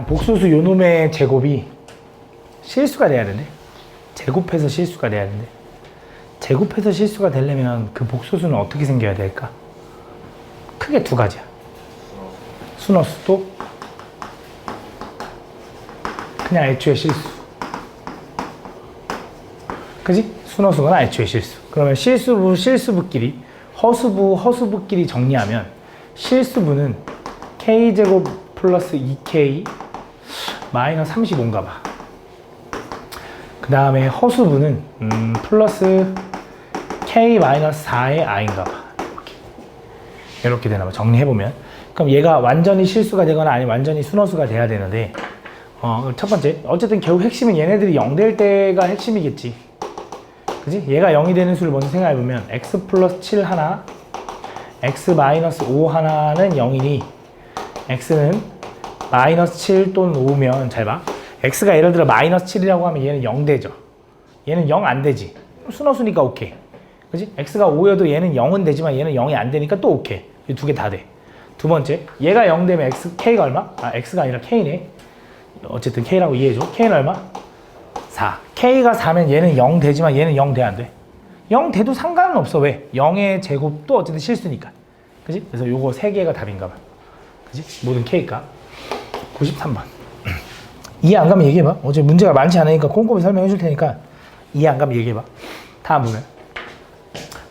복소수 요놈의 제곱이 실수가 돼야 되네. 제곱해서 실수가 돼야 되는데, 제곱해서 실수가 되려면 그 복소수는 어떻게 생겨야 될까? 크게 두 가지야. 순허수도 그냥 애초에 실수. 그지? 순허수거나 애초에 실수. 그러면 실수부, 실수부끼리, 허수부, 허수부끼리 정리하면 실수부는 k제곱 플러스 2k 마이너스 35인가 봐. 그 다음에 허수부는 플러스 k 마이너스 4의 i인가 봐. 이렇게 되나 봐. 정리해보면. 그럼 얘가 완전히 실수가 되거나 아니면 완전히 순허수가 돼야 되는데, 첫 번째. 어쨌든 결국 핵심은 얘네들이 0 될 때가 핵심이겠지. 그지? 얘가 0이 되는 수를 먼저 생각해보면, x 플러스 7 하나, x 마이너스 5 하나는 0이니, x는 마이너스 7 또는 5면, 잘 봐. x가 예를 들어 마이너스 7이라고 하면 얘는 0 되죠. 얘는 0 안 되지. 순허수니까 오케이. 그지? x가 5여도 얘는 0은 되지만 얘는 0이 안 되니까 또 오케이. 이 두 개 다 돼. 두 번째, 얘가 0 되면 x, k가 얼마? 아, x가 아니라 k네. 어쨌든 k라고 이해해줘. k는 얼마? 4. k가 4면 얘는 0 되지만 얘는 0 돼, 안 돼? 0 돼도 상관은 없어. 왜? 0의 제곱도 어쨌든 실수니까. 그지? 그래서 요거 3개가 답인가 봐. 그지? 모든 k값. 93번. 이해 안 가면 얘기해봐. 어제 문제가 많지 않으니까 꼼꼼히 설명해 줄 테니까 이해 안 가면 얘기해봐. 다음 보면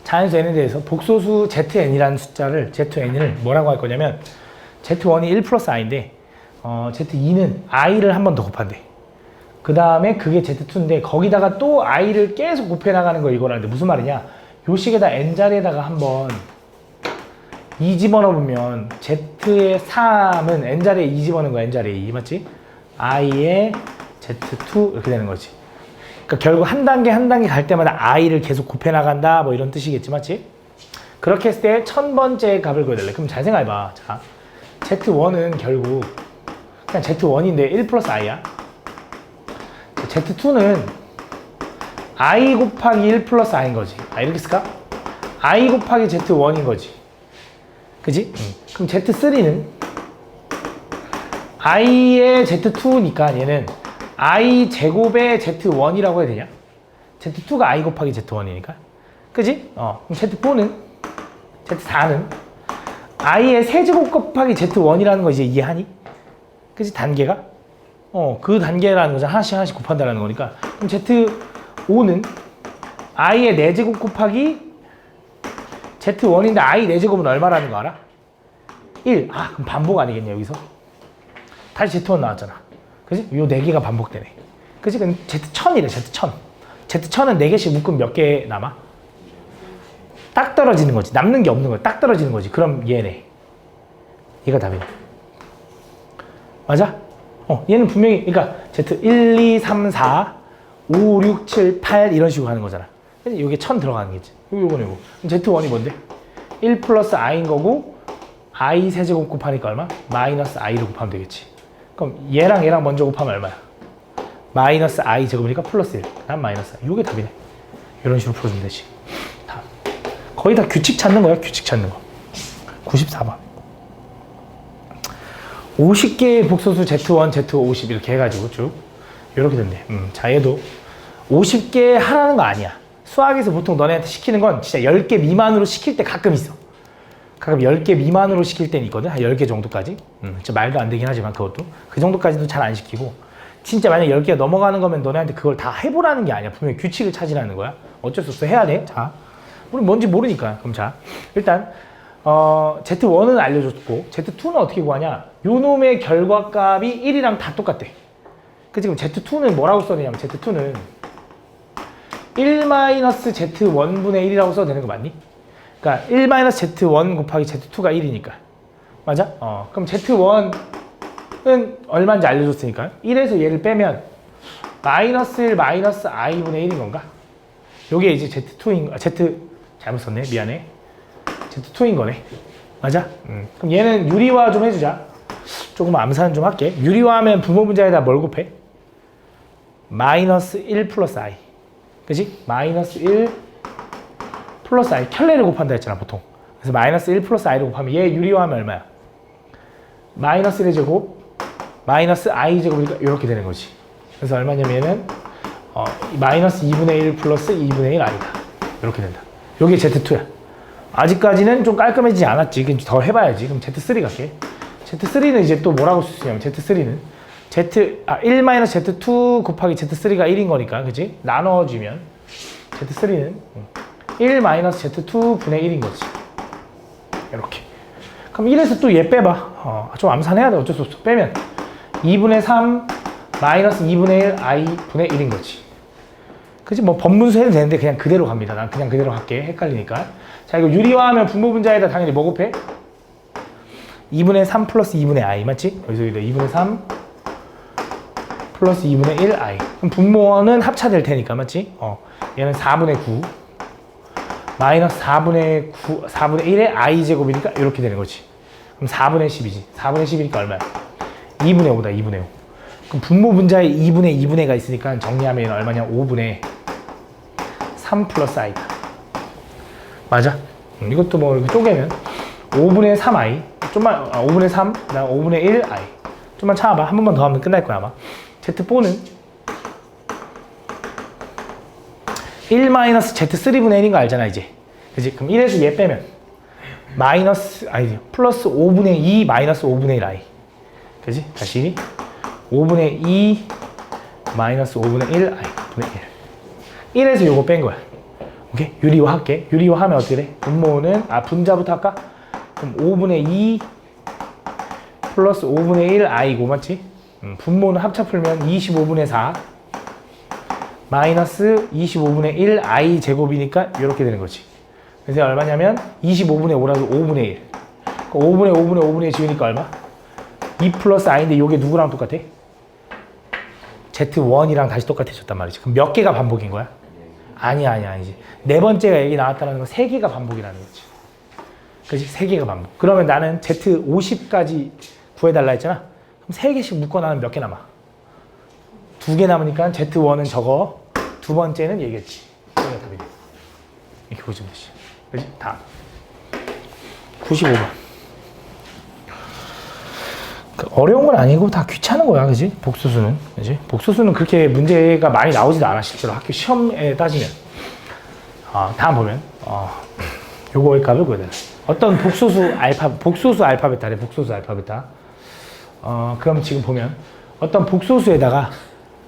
자연수 n에 대해서 복소수 zn이라는 숫자를 zn을 뭐라고 할 거냐면 z1이 1 플러스 i인데 z2는 i를 한 번 더 곱한대. 그 다음에 그게 z2인데 거기다가 또 i를 계속 곱해 나가는 거 이거라는데 무슨 말이냐, 요 식에다 n자리에다가 한번 2 집어넣으면 z의 3은 n자리에 2 집어넣은 거야. n자리에 2 맞지? i의 z2 이렇게 되는 거지. 그러니까 결국 한 단계 한 단계 갈 때마다 i를 계속 곱해 나간다 뭐 이런 뜻이겠지, 맞지? 그렇게 했을 때 1000번째 값을 구해달래. 그럼 잘 생각해봐. 자, z1은 결국 그냥 z1인데 1 플러스 i야. z2는 i 곱하기 1 플러스 i인 거지. 아, 이렇게 쓸까? i 곱하기 z1인 거지. 그지? 그럼 z3는 i의 z2니까 얘는 i 제곱의 z1이라고 해야 되냐? z2가 i 곱하기 z1이니까. 그지? 그럼 z4는 i의 세제곱 곱하기 z1이라는 거 이제 이해하니? 그지? 단계가? 그 단계라는 거잖아. 하나씩 하나씩 곱한다는 거니까. 그럼 z5는 i의 4제곱 곱하기 z1인데 i 4제곱은 얼마라는 거 알아? 1. 아, 그럼 반복 아니겠냐, 여기서? 다시 z1 나왔잖아. 그지? 요 4개가 반복되네. 그지? 그럼 z1000이래, z1000. z1000은 4개씩 묶으면 몇 개 남아? 딱 떨어지는 거지. 남는 게 없는 거야. 딱 떨어지는 거지. 그럼 얘네. 얘가 답이네. 맞아? 얘는 분명히, 그러니까 z1, 2, 3, 4, 5, 6, 7, 8 이런 식으로 가는 거잖아. 그지? 요게 1000 들어가는 거지. 요거는 요거. 그럼 z1이 뭔데? 1 플러스 i인 거고, i 세제곱 곱하니까 얼마? 마이너스 i를 곱하면 되겠지. 그럼 얘랑 얘랑 먼저 곱하면 얼마야? 마이너스 i 제곱이니까 플러스 1. 난 마이너스 i. 요게 답이네. 이런 식으로 풀어주면 되지. 다음. 거의 다 규칙 찾는 거야, 규칙 찾는 거. 94번. 50개의 복소수 z1, z2, 50 이렇게 해가지고 쭉 이렇게 된대. 자, 얘도 50개 하라는 거 아니야. 수학에서 보통 너네한테 시키는 건 진짜 10개 미만으로 시킬 때 가끔 있어. 가끔 10개 미만으로 시킬 때는 있거든. 한 10개 정도까지. 진짜 말도 안 되긴 하지만 그것도. 그 정도까지도 잘 안 시키고. 진짜 만약 10개가 넘어가는 거면 너네한테 그걸 다 해보라는 게 아니야. 분명히 규칙을 찾으라는 거야. 어쩔 수 없어. 해야 돼. 자, 우리 뭔지 모르니까. 그럼 자, 일단 z1은 알려줬고 z2는 어떻게 구하냐. 요 놈의 결과값이 1이랑 다 똑같대. 그치? 그럼 z2는 뭐라고 써내냐면 z2는 1-z1분의 1이라고 써도 되는 거 맞니? 그러니까 1-z1 곱하기 z2가 1이니까. 맞아? 그럼 z1은 얼마인지 알려줬으니까 1에서 얘를 빼면 마이너스 1 마이너스 i분의 1인 건가? 요게 이제 z2인 z 잘못 썼네. 미안해. z2인 거네. 맞아? 그럼 얘는 유리화 좀 해주자. 조금 암산 좀 할게. 유리화하면 분모 분자에다 뭘 곱해? 마이너스 1 플러스 i. 그치? 마이너스 1 플러스 i. 켤레를 곱한다 했잖아, 보통. 그래서 마이너스 1 플러스 i를 곱하면 얘 유리화하면 얼마야? 마이너스 1의 제곱 마이너스 i 제곱이니까 이렇게 되는 거지. 그래서 얼마냐면은 마이너스 2분의 1 플러스 2분의 1 i다. 이렇게 된다. 요게 Z2야. 아직까지는 좀 깔끔해지지 않았지. 그럼 더 해봐야지. 그럼 Z3 갈게. Z3는 이제 또 뭐라고 쓸 수 있냐면 Z3는 1-Z2 곱하기 Z3가 1인 거니까, 그치? 나눠주면 Z3는 1-Z2 분의 1인 거지. 이렇게. 그럼 1에서 또 얘 빼봐. 좀 암산해야 돼. 어쩔 수 없어. 빼면 2분의 3 마이너스 2분의 1 i 분의 1인 거지. 그치? 뭐 법문수 해도 되는데 그냥 그대로 갑니다. 난 그냥 그대로 할게. 헷갈리니까. 자, 이거 유리화하면 분모분자에다 당연히 뭐 곱해? 2분의 3 플러스 2분의 i 맞지? 여기서 2분의 3 플러스 2분의 1 i. 그럼 분모는 합차될 테니까 맞지? 얘는 4분의 9 마이너스 4분의 1의 i 제곱이니까 이렇게 되는 거지. 그럼 4분의 10이지. 4분의 10이니까 얼마야? 2분의 5다. 2분의 5. 그럼 분모분자에 2분의 가 있으니까 정리하면 얘는 얼마냐? 5분의 3 플러스 i다. 맞아? 이것도 뭐 이렇게 쪼개면 5분의 3i 좀만 5분의 3 그다음 5분의 1i 좀만 참아봐. 한 번만 더 하면 끝날 거야 아마. Z4는 1-Z3분의 1인 거 알잖아 이제. 그치? 그럼 1에서 얘 빼면 플러스 5분의 2 마이너스 5분의 1i. 그치? 다시 5분의 2 마이너스 5분의 1i 분의 1. 1에서 요거 뺀 거야. 오케이? 유리화 할게. 유리화 하면 어떻게 돼? 분모는 분자부터 할까? 그럼 5분의 2 플러스 5분의 1 i고 맞지? 분모는 합차 풀면 25분의 4 마이너스 25분의 1 i 제곱이니까 이렇게 되는 거지. 그래서 얼마냐면 25분의 5라서 5분의 1. 5분의 1 지우니까 얼마? 2 플러스 i인데 이게 누구랑 똑같아? Z1이랑 다시 똑같아졌단 말이지. 그럼 몇 개가 반복인 거야? 아니지. 네 번째가 여기 나왔다는 건 세 개가 반복이라는 거지. 그치? 세 개가 반복. 그러면 나는 Z50까지 구해달라 했잖아. 그럼 세 개씩 묶어놔면 몇 개 남아? 2개 남으니까 Z1은 저거, 두 번째는 얘겠지. 이게 답이네. 이렇게 보시면 되지. 그치? 다음. 95번. 어려운 건 아니고 다 귀찮은 거야, 그지? 복수수는, 그지? 복수수는 그렇게 문제가 많이 나오지도 않아, 실제로 학교 시험에 따지면. 다음 보면, 요거 값을 구해달라. 어떤 복수수 알파벳하래, 복수수 알파벳하. 그럼 지금 보면, 어떤 복소수에다가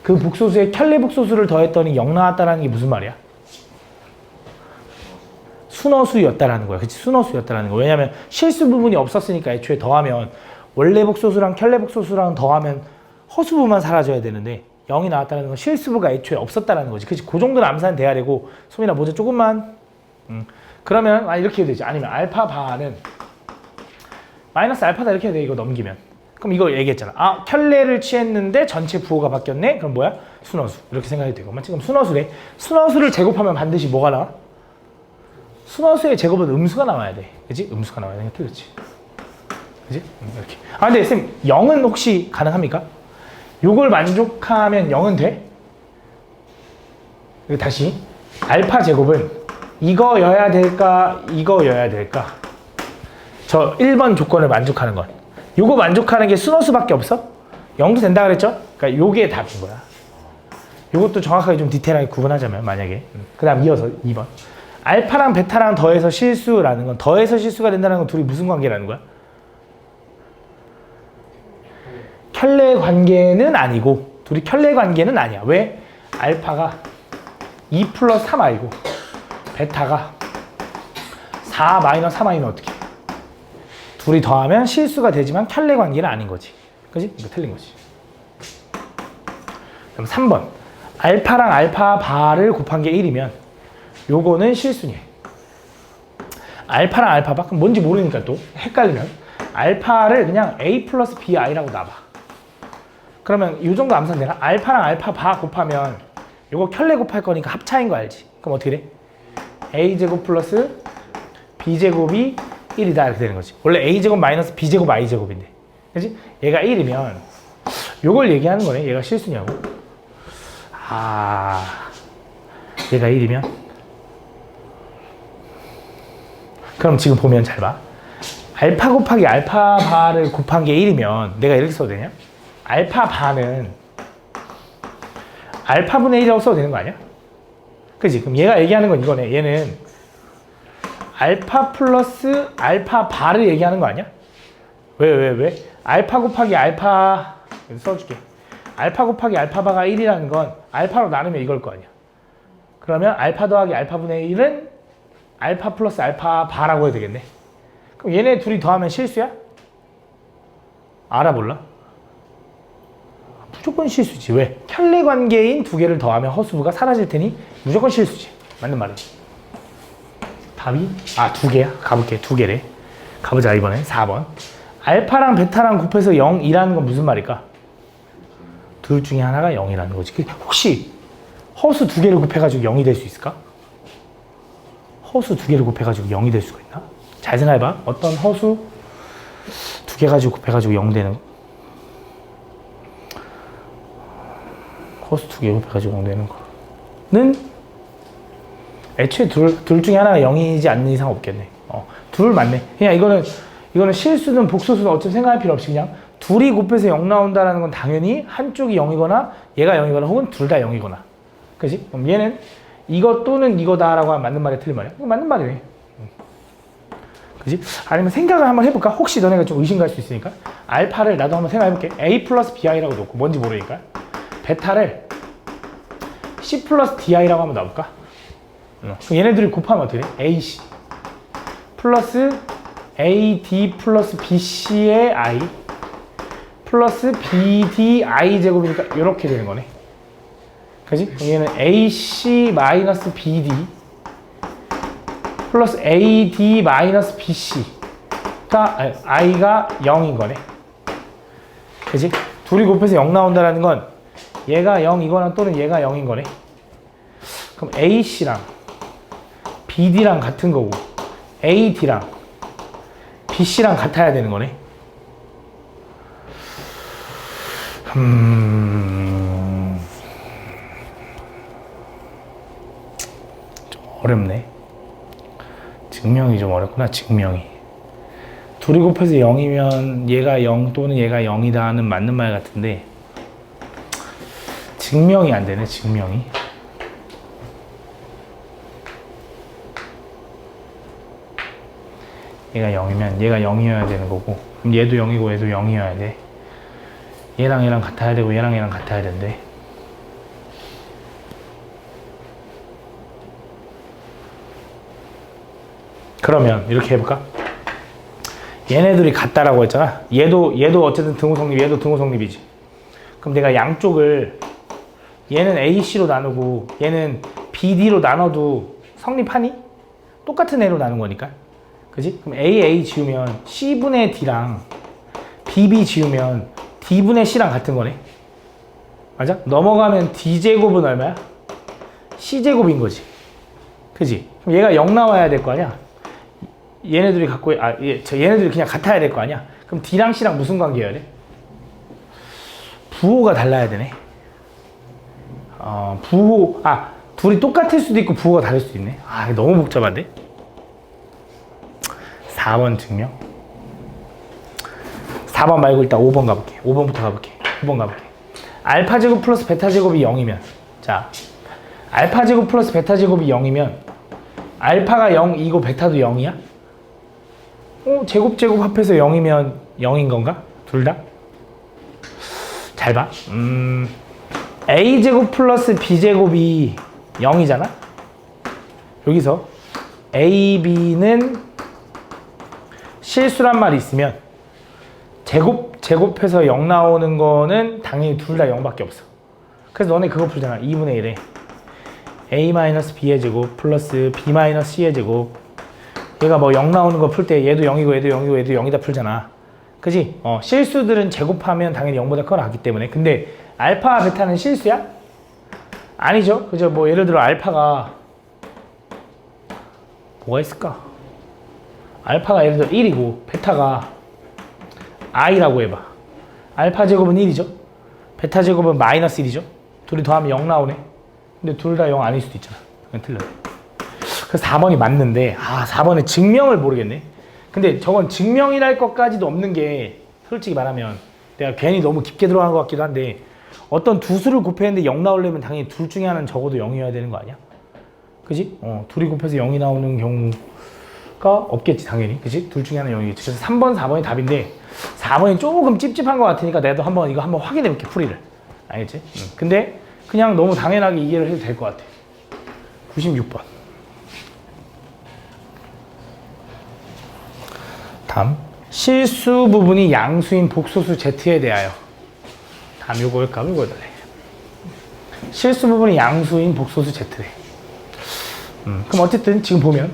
그 복소수에 켤레 복소수를 더했더니 0 나왔다라는 게 무슨 말이야? 순어수였다라는 거야. 그치? 순어수였다라는 거야. 왜냐면 실수 부분이 없었으니까 애초에 더하면 원래 복소수랑 켤레 복소수랑 더하면 허수부만 사라져야 되는데 0이 나왔다는 건 실수부가 애초에 없었다라는 거지. 그치? 그 정도는 암산은 돼야 되고 소민아 모자 조금만 그러면 이렇게 해야 되지. 아니면 알파 바는 마이너스 알파다 이렇게 해야 돼. 이거 넘기면. 그럼 이거 얘기했잖아. 켤레를 취했는데 전체 부호가 바뀌었네? 그럼 뭐야? 순어수. 이렇게 생각해도 되고. 맞지? 그럼 순어수래. 순어수를 제곱하면 반드시 뭐가 나와? 순어수의 제곱은 음수가 나와야 돼. 그치? 음수가 나와야 돼. 틀렸지. 그치? 이렇게. 근데 쌤, 0은 혹시 가능합니까? 요걸 만족하면 0은 돼? 다시. 알파 제곱은 이거여야 될까? 이거여야 될까? 저 1번 조건을 만족하는 건. 요거 만족하는 게 순어수밖에 없어? 0도 된다 그랬죠? 그러니까 요게 답인 거야. 요것도 정확하게 좀 디테일하게 구분하자면 만약에 그 다음 이어서 2번 알파랑 베타랑 더해서 실수라는 건 더해서 실수가 된다는 건 둘이 무슨 관계라는 거야? 켤레 관계는 아니고 둘이 켤레 관계는 아니야. 왜? 알파가 2 플러스 3i고 베타가 4 마이너스 3i는 어떻게? 둘이 더하면 실수가 되지만 켤레 관계는 아닌 거지. 그지? 이거 틀린 거지. 그럼 3번. 알파랑 알파 바를 곱한 게 1이면 요거는 실수냐. 알파랑 알파 바? 그럼 뭔지 모르니까 또 헷갈리면 알파를 그냥 A 플러스 BI라고 놔봐. 그러면 이 정도 암산되나? 알파랑 알파 바 곱하면 요거 켤레 곱할 거니까 합차인 거 알지? 그럼 어떻게 돼? A제곱 플러스 B제곱이 1이다 이렇게 되는 거지. 원래 A제곱 마이너스 B제곱 I제곱인데 그치? 얘가 1이면 요걸 얘기하는 거네. 얘가 실수냐고. 얘가 1이면 그럼 지금 보면 잘 봐. 알파 곱하기 알파 바를 곱한 게 1이면 내가 이렇게 써도 되냐? 알파 바는 알파분의 1이라고 써도 되는 거 아니야? 그지? 그럼 얘가 얘기하는 건 이거네. 얘는 알파 플러스 알파 바를 얘기하는 거 아니야? 왜? 알파 곱하기 알파 써줄게. 알파 곱하기 알파 바가 1이라는 건 알파로 나누면 이걸 거 아니야. 그러면 알파 더하기 알파분의 1은 알파 플러스 알파 바라고 해야 되겠네. 그럼 얘네 둘이 더하면 실수야? 알아 몰라? 무조건 실수지. 왜? 켤레 관계인 두 개를 더하면 허수부가 사라질 테니 무조건 실수지. 맞는 말이지. 답이? 두 개야? 가볼게. 두 개래. 가보자 이번에 4번. 알파랑 베타랑 곱해서 0이라는 건 무슨 말일까? 둘 중에 하나가 0이라는 거지. 혹시 허수 두 개를 곱해가지고 0이 될 수 있을까? 허수 두 개를 곱해가지고 0이 될 수가 있나? 잘 생각해봐. 어떤 허수 두 개 가지고 곱해가지고 0 되는 허수 두 개 곱해가지고 0 되는 거는 애초에 둘 중에 하나가 0이지 않는 이상 없겠네. 둘 맞네. 그냥 이거는 실수든 복소수든 어차피 생각할 필요 없이 그냥 둘이 곱해서 0 나온다는 건 당연히 한쪽이 0이거나 얘가 0이거나 혹은 둘 다 0이거나. 그지? 그럼 얘는 이거 또는 이거다라고 하면 맞는 말이야, 틀린 말이야? 이거 맞는 말이네. 그지? 아니면 생각을 한번 해볼까? 혹시 너네가 좀 의심 갈 수 있으니까. 알파를 나도 한번 생각해볼게. A 플러스 BI라고 놓고 뭔지 모르니까. 베타를 C 플러스 DI라고 한번 놔볼까? 그럼 얘네들이 곱하면 어떻게 돼? AC 플러스 AD 플러스 BC의 I 플러스 BDI 제곱이니까 이렇게 되는 거네. 그지? 그럼 얘는 AC 마이너스 BD 플러스 AD 마이너스 BC가 I가 0인 거네. 그지? 둘이 곱해서 0 나온다는 건 얘가 0이거나 또는 얘가 0인 거네. 그럼 AC랑 BD랑 같은 거고 AD랑 BC랑 같아야 되는 거네. 좀 어렵네. 증명이 좀 어렵구나. 증명이. 둘이 곱해서 0이면 얘가 0 또는 얘가 0이다 하는 맞는 말 같은데 증명이 안 되네. 증명이. 얘가 0이면 얘가 0이어야 되는 거고 그럼 얘도 0이고 얘도 0이어야 돼. 얘랑 얘랑 같아야 되고 얘랑 얘랑 같아야 된대. 그러면 이렇게 해볼까? 얘네들이 같다라고 했잖아. 얘도 어쨌든 등호성립, 얘도 등호성립이지. 그럼 내가 양쪽을 얘는 AC로 나누고 얘는 BD로 나눠도 성립하니? 똑같은 애로 나눈 거니까. 그지? 그럼 AA 지우면 C분의 D랑 BB 지우면 D분의 C랑 같은 거네. 맞아? 넘어가면 D제곱은 얼마야? C제곱인 거지. 그지? 그럼 얘가 0 나와야 될 거 아니야? 얘네들이 갖고, 얘네들이 그냥 같아야 될 거 아니야? 그럼 D랑 C랑 무슨 관계여야 돼? 부호가 달라야 되네. 둘이 똑같을 수도 있고 부호가 다를 수도 있네. 이거 너무 복잡한데? 4번 증명. 4번 말고 일단 5번 가볼게. 5번부터 가볼게. 5번 가볼게. 알파 제곱 플러스 베타 제곱이 0이면, 자, 알파 제곱 플러스 베타 제곱이 0이면 알파가 0이고 베타도 0이야? 제곱 합해서 0이면 0인 건가? 둘 다? 잘 봐. A 제곱 플러스 B 제곱이 0이잖아? 여기서 A, B는 실수란 말이 있으면 제곱해서 0 나오는 거는 당연히 둘 다 0밖에 없어. 그래서 너네 그거 풀잖아. 2분의 1에 A-B의 제곱 플러스 B-C의 제곱. 얘가 뭐 0 나오는 거 풀 때 얘도 0이고 얘도 0이고 얘도 0이다 풀잖아. 그지? 실수들은 제곱하면 당연히 0보다 커 나기 때문에. 근데 알파, 베타는 실수야? 아니죠. 그죠? 뭐 예를 들어 알파가 뭐가 있을까? 알파가 예를 들어 1이고 베타가 i라고 해봐. 알파 제곱은 1이죠. 베타 제곱은 마이너스 1이죠. 둘이 더하면 0 나오네. 근데 둘 다 0 아닐 수도 있잖아. 그냥 틀려. 그래서 4번이 맞는데 4번의 증명을 모르겠네. 근데 저건 증명이랄 것까지도 없는 게 솔직히 말하면 내가 괜히 너무 깊게 들어간 것 같기도 한데 어떤 두 수를 곱했는데 0 나오려면 당연히 둘 중에 하나는 적어도 0이어야 되는 거 아니야? 그지? 둘이 곱해서 0이 나오는 경우가 없겠지 당연히. 그지? 둘 중에 하나는 0이겠지. 그래서 3번, 4번이 답인데 4번이 조금 찝찝한 것 같으니까 내가 이거 한번 확인해 볼게 풀이를. 알겠지? 근데 그냥 너무 당연하게 이해를 해도 될 것 같아. 96번. 다음. 실수 부분이 양수인 복소수 Z에 대하여. 다음 요거일까? 요거 해달래. 실수 부분이 양수인 복소수 Z래. 그럼 어쨌든 지금 보면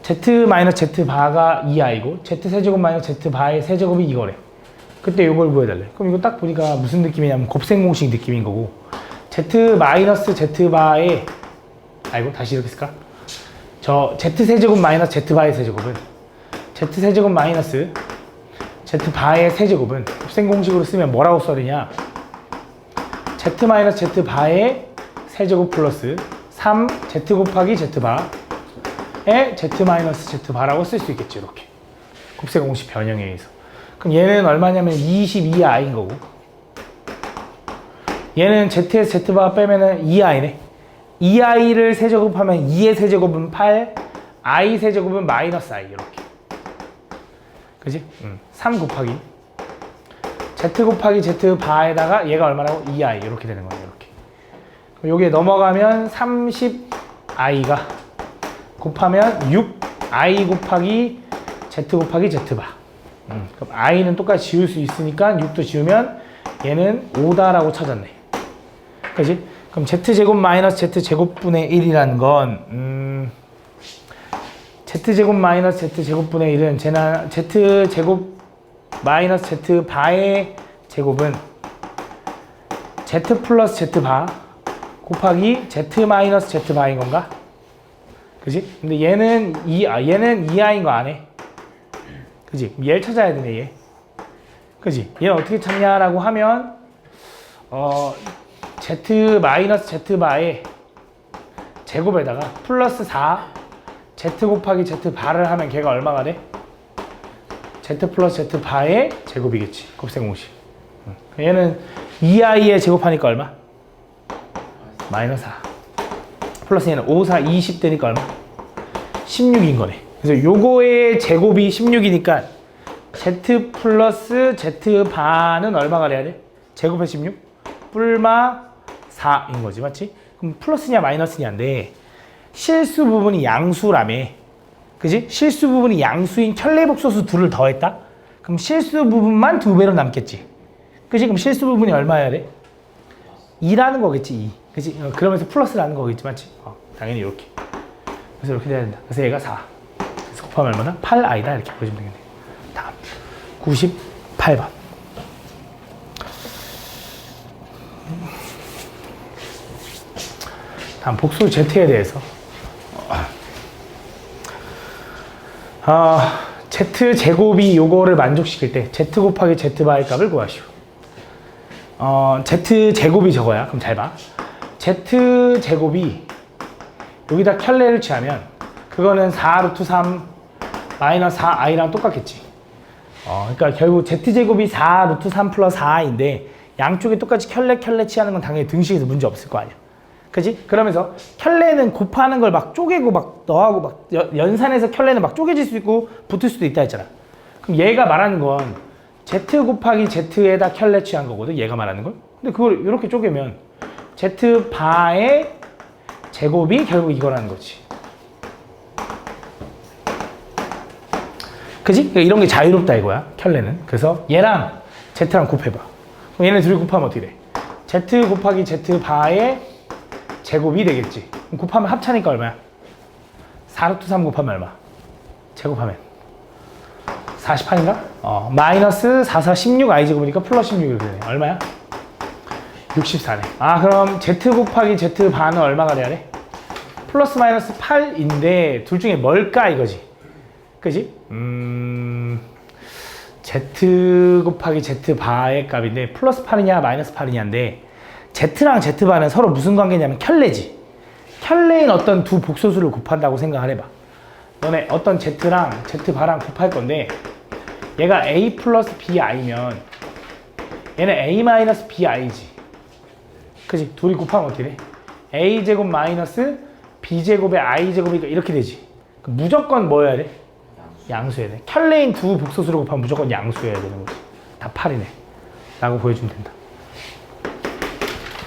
Z-Z 바가 2i고 Z-Z 마이너스 Z 바의 세제곱이 이거래. 그때 요걸 구해달래. 그럼 이거 딱 보니까 무슨 느낌이냐면 곱셈 공식 느낌인 거고 Z-Z 바의 다시 이렇게 쓸까? 저 Z-세제곱 마이너스 Z 바의 세제곱은 Z-세제곱 마이너스 Z 바의 세제곱은 곱셈 공식으로 쓰면 뭐라고 써야 되냐? Z 마이너스 Z 바의 세제곱 플러스 3Z 곱하기 Z 바의 Z 마이너스 Z 바라고 쓸 수 있겠죠. 이렇게 곱셈 공식 변형에 의해서. 그럼 얘는 얼마냐면 22i인 거고 얘는 Z에서 Z 바 빼면은 2i네. 2i를 세제곱하면 2의 세제곱은 8, i 세제곱은 마이너스 i 이렇게. 그지? 3 곱하기 Z 곱하기 Z 바에다가 얘가 얼마라고? 2i 이렇게 되는 거예요. 이렇게. 여기에 넘어가면 30i가 곱하면 6i 곱하기 Z 곱하기 Z 바. 그럼 i는 똑같이 지울 수 있으니까 6도 지우면 얘는 5다라고 찾았네. 그지? 그럼 Z제곱 마이너스 Z제곱분의 1이라는 건 Z제곱 마이너스 Z제곱분의 1은 Z제곱 마이너스 Z 바의 제곱은 Z 플러스 Z 바 곱하기 Z 마이너스 Z 바인 건가? 그지? 근데 얘는 2i인 거 안 해. 그지? 얘를 찾아야 되네, 얘. 그지? 얘는 어떻게 찾냐라고 하면, Z 마이너스 Z 바의 제곱에다가 플러스 4 Z 곱하기 Z 바를 하면 걔가 얼마가 돼? Z 플러스 Z 바의 제곱이겠지. 곱셈 공식. 얘는 2i에 제곱하니까 얼마? 마이너스 4. 플러스 얘는 5, 4, 20 되니까 얼마? 16인 거네. 그래서 요거의 제곱이 16이니까 Z 플러스 Z 바는 얼마가 돼야 돼? 제곱해 16? 뿔마 4인 거지, 맞지? 그럼 플러스냐 마이너스냐인데 실수 부분이 양수라며. 그지? 실수 부분이 양수인 켤레복소수 둘을 더했다? 그럼 실수 부분만 2배로 남겠지. 그지? 그럼 실수 부분이 얼마여야 돼? 2라는 거겠지, 2. 그지? 그러면서 플러스라는 거겠지, 맞지? 당연히 이렇게. 그래서 이렇게 돼야 된다. 그래서 얘가 4. 그래서 곱하면 얼마나? 8i다. 이렇게 보시면 되겠네. 다음. 98번. 다음 복수 Z에 대해서. Z제곱이 요거를 만족시킬 때 Z 곱하기 Z 바의 값을 구하시오. Z제곱이 저거야. 그럼 잘 봐. Z제곱이 여기다 켤레를 취하면 그거는 4 루트 3 마이너스 4i랑 똑같겠지. 그러니까 결국 Z제곱이 4 루트 3 플러스 4i인데 양쪽에 똑같이 켤레 취하는 건 당연히 등식에서 문제 없을 거 아니야. 그지? 그러면서 켤레는 곱하는 걸 막 쪼개고 막 너하고 막 연산해서 켤레는 막 쪼개질 수 있고 붙을 수도 있다 했잖아. 그럼 얘가 말하는 건 Z 곱하기 Z에다 켤레 취한 거거든. 얘가 말하는 건. 근데 그걸 이렇게 쪼개면 Z 바의 제곱이 결국 이거라는 거지. 그지? 그러니까 이런 게 자유롭다 이거야. 켤레는. 그래서 얘랑 Z랑 곱해봐. 그럼 얘네 둘이 곱하면 어떻게 돼? Z 곱하기 Z 바의 제곱이 되겠지. 그럼 곱하면 합차니까 얼마야? 4 루트 3 곱하면 얼마? 제곱하면 48인가? 마이너스 4, 4, 16 i 제곱이니까 플러스 16 이렇게 되네. 얼마야? 64네. 그럼 Z 곱하기 Z 반은 얼마가 돼야 돼? 플러스 마이너스 8인데 둘 중에 뭘까 이거지. 그지? Z 곱하기 Z 바의 값인데 플러스 8이냐 마이너스 8이냐인데 Z랑 Z바는 서로 무슨 관계냐면 켤레지. 켤레인 어떤 두 복소수를 곱한다고 생각을 해봐. 너네 어떤 Z랑 Z바랑 곱할 건데 얘가 A 플러스 BI면 얘는 a-bi지. 그지? 둘이 곱하면 어떻게 돼? a제곱 마이너스 b제곱의 i제곱이니까 이렇게 되지. 무조건 뭐 해야 돼? 양수해야 돼. 켤레인 두 복소수를 곱하면 무조건 양수해야 되는 거지. 다 8이네. 라고 보여주면 된다.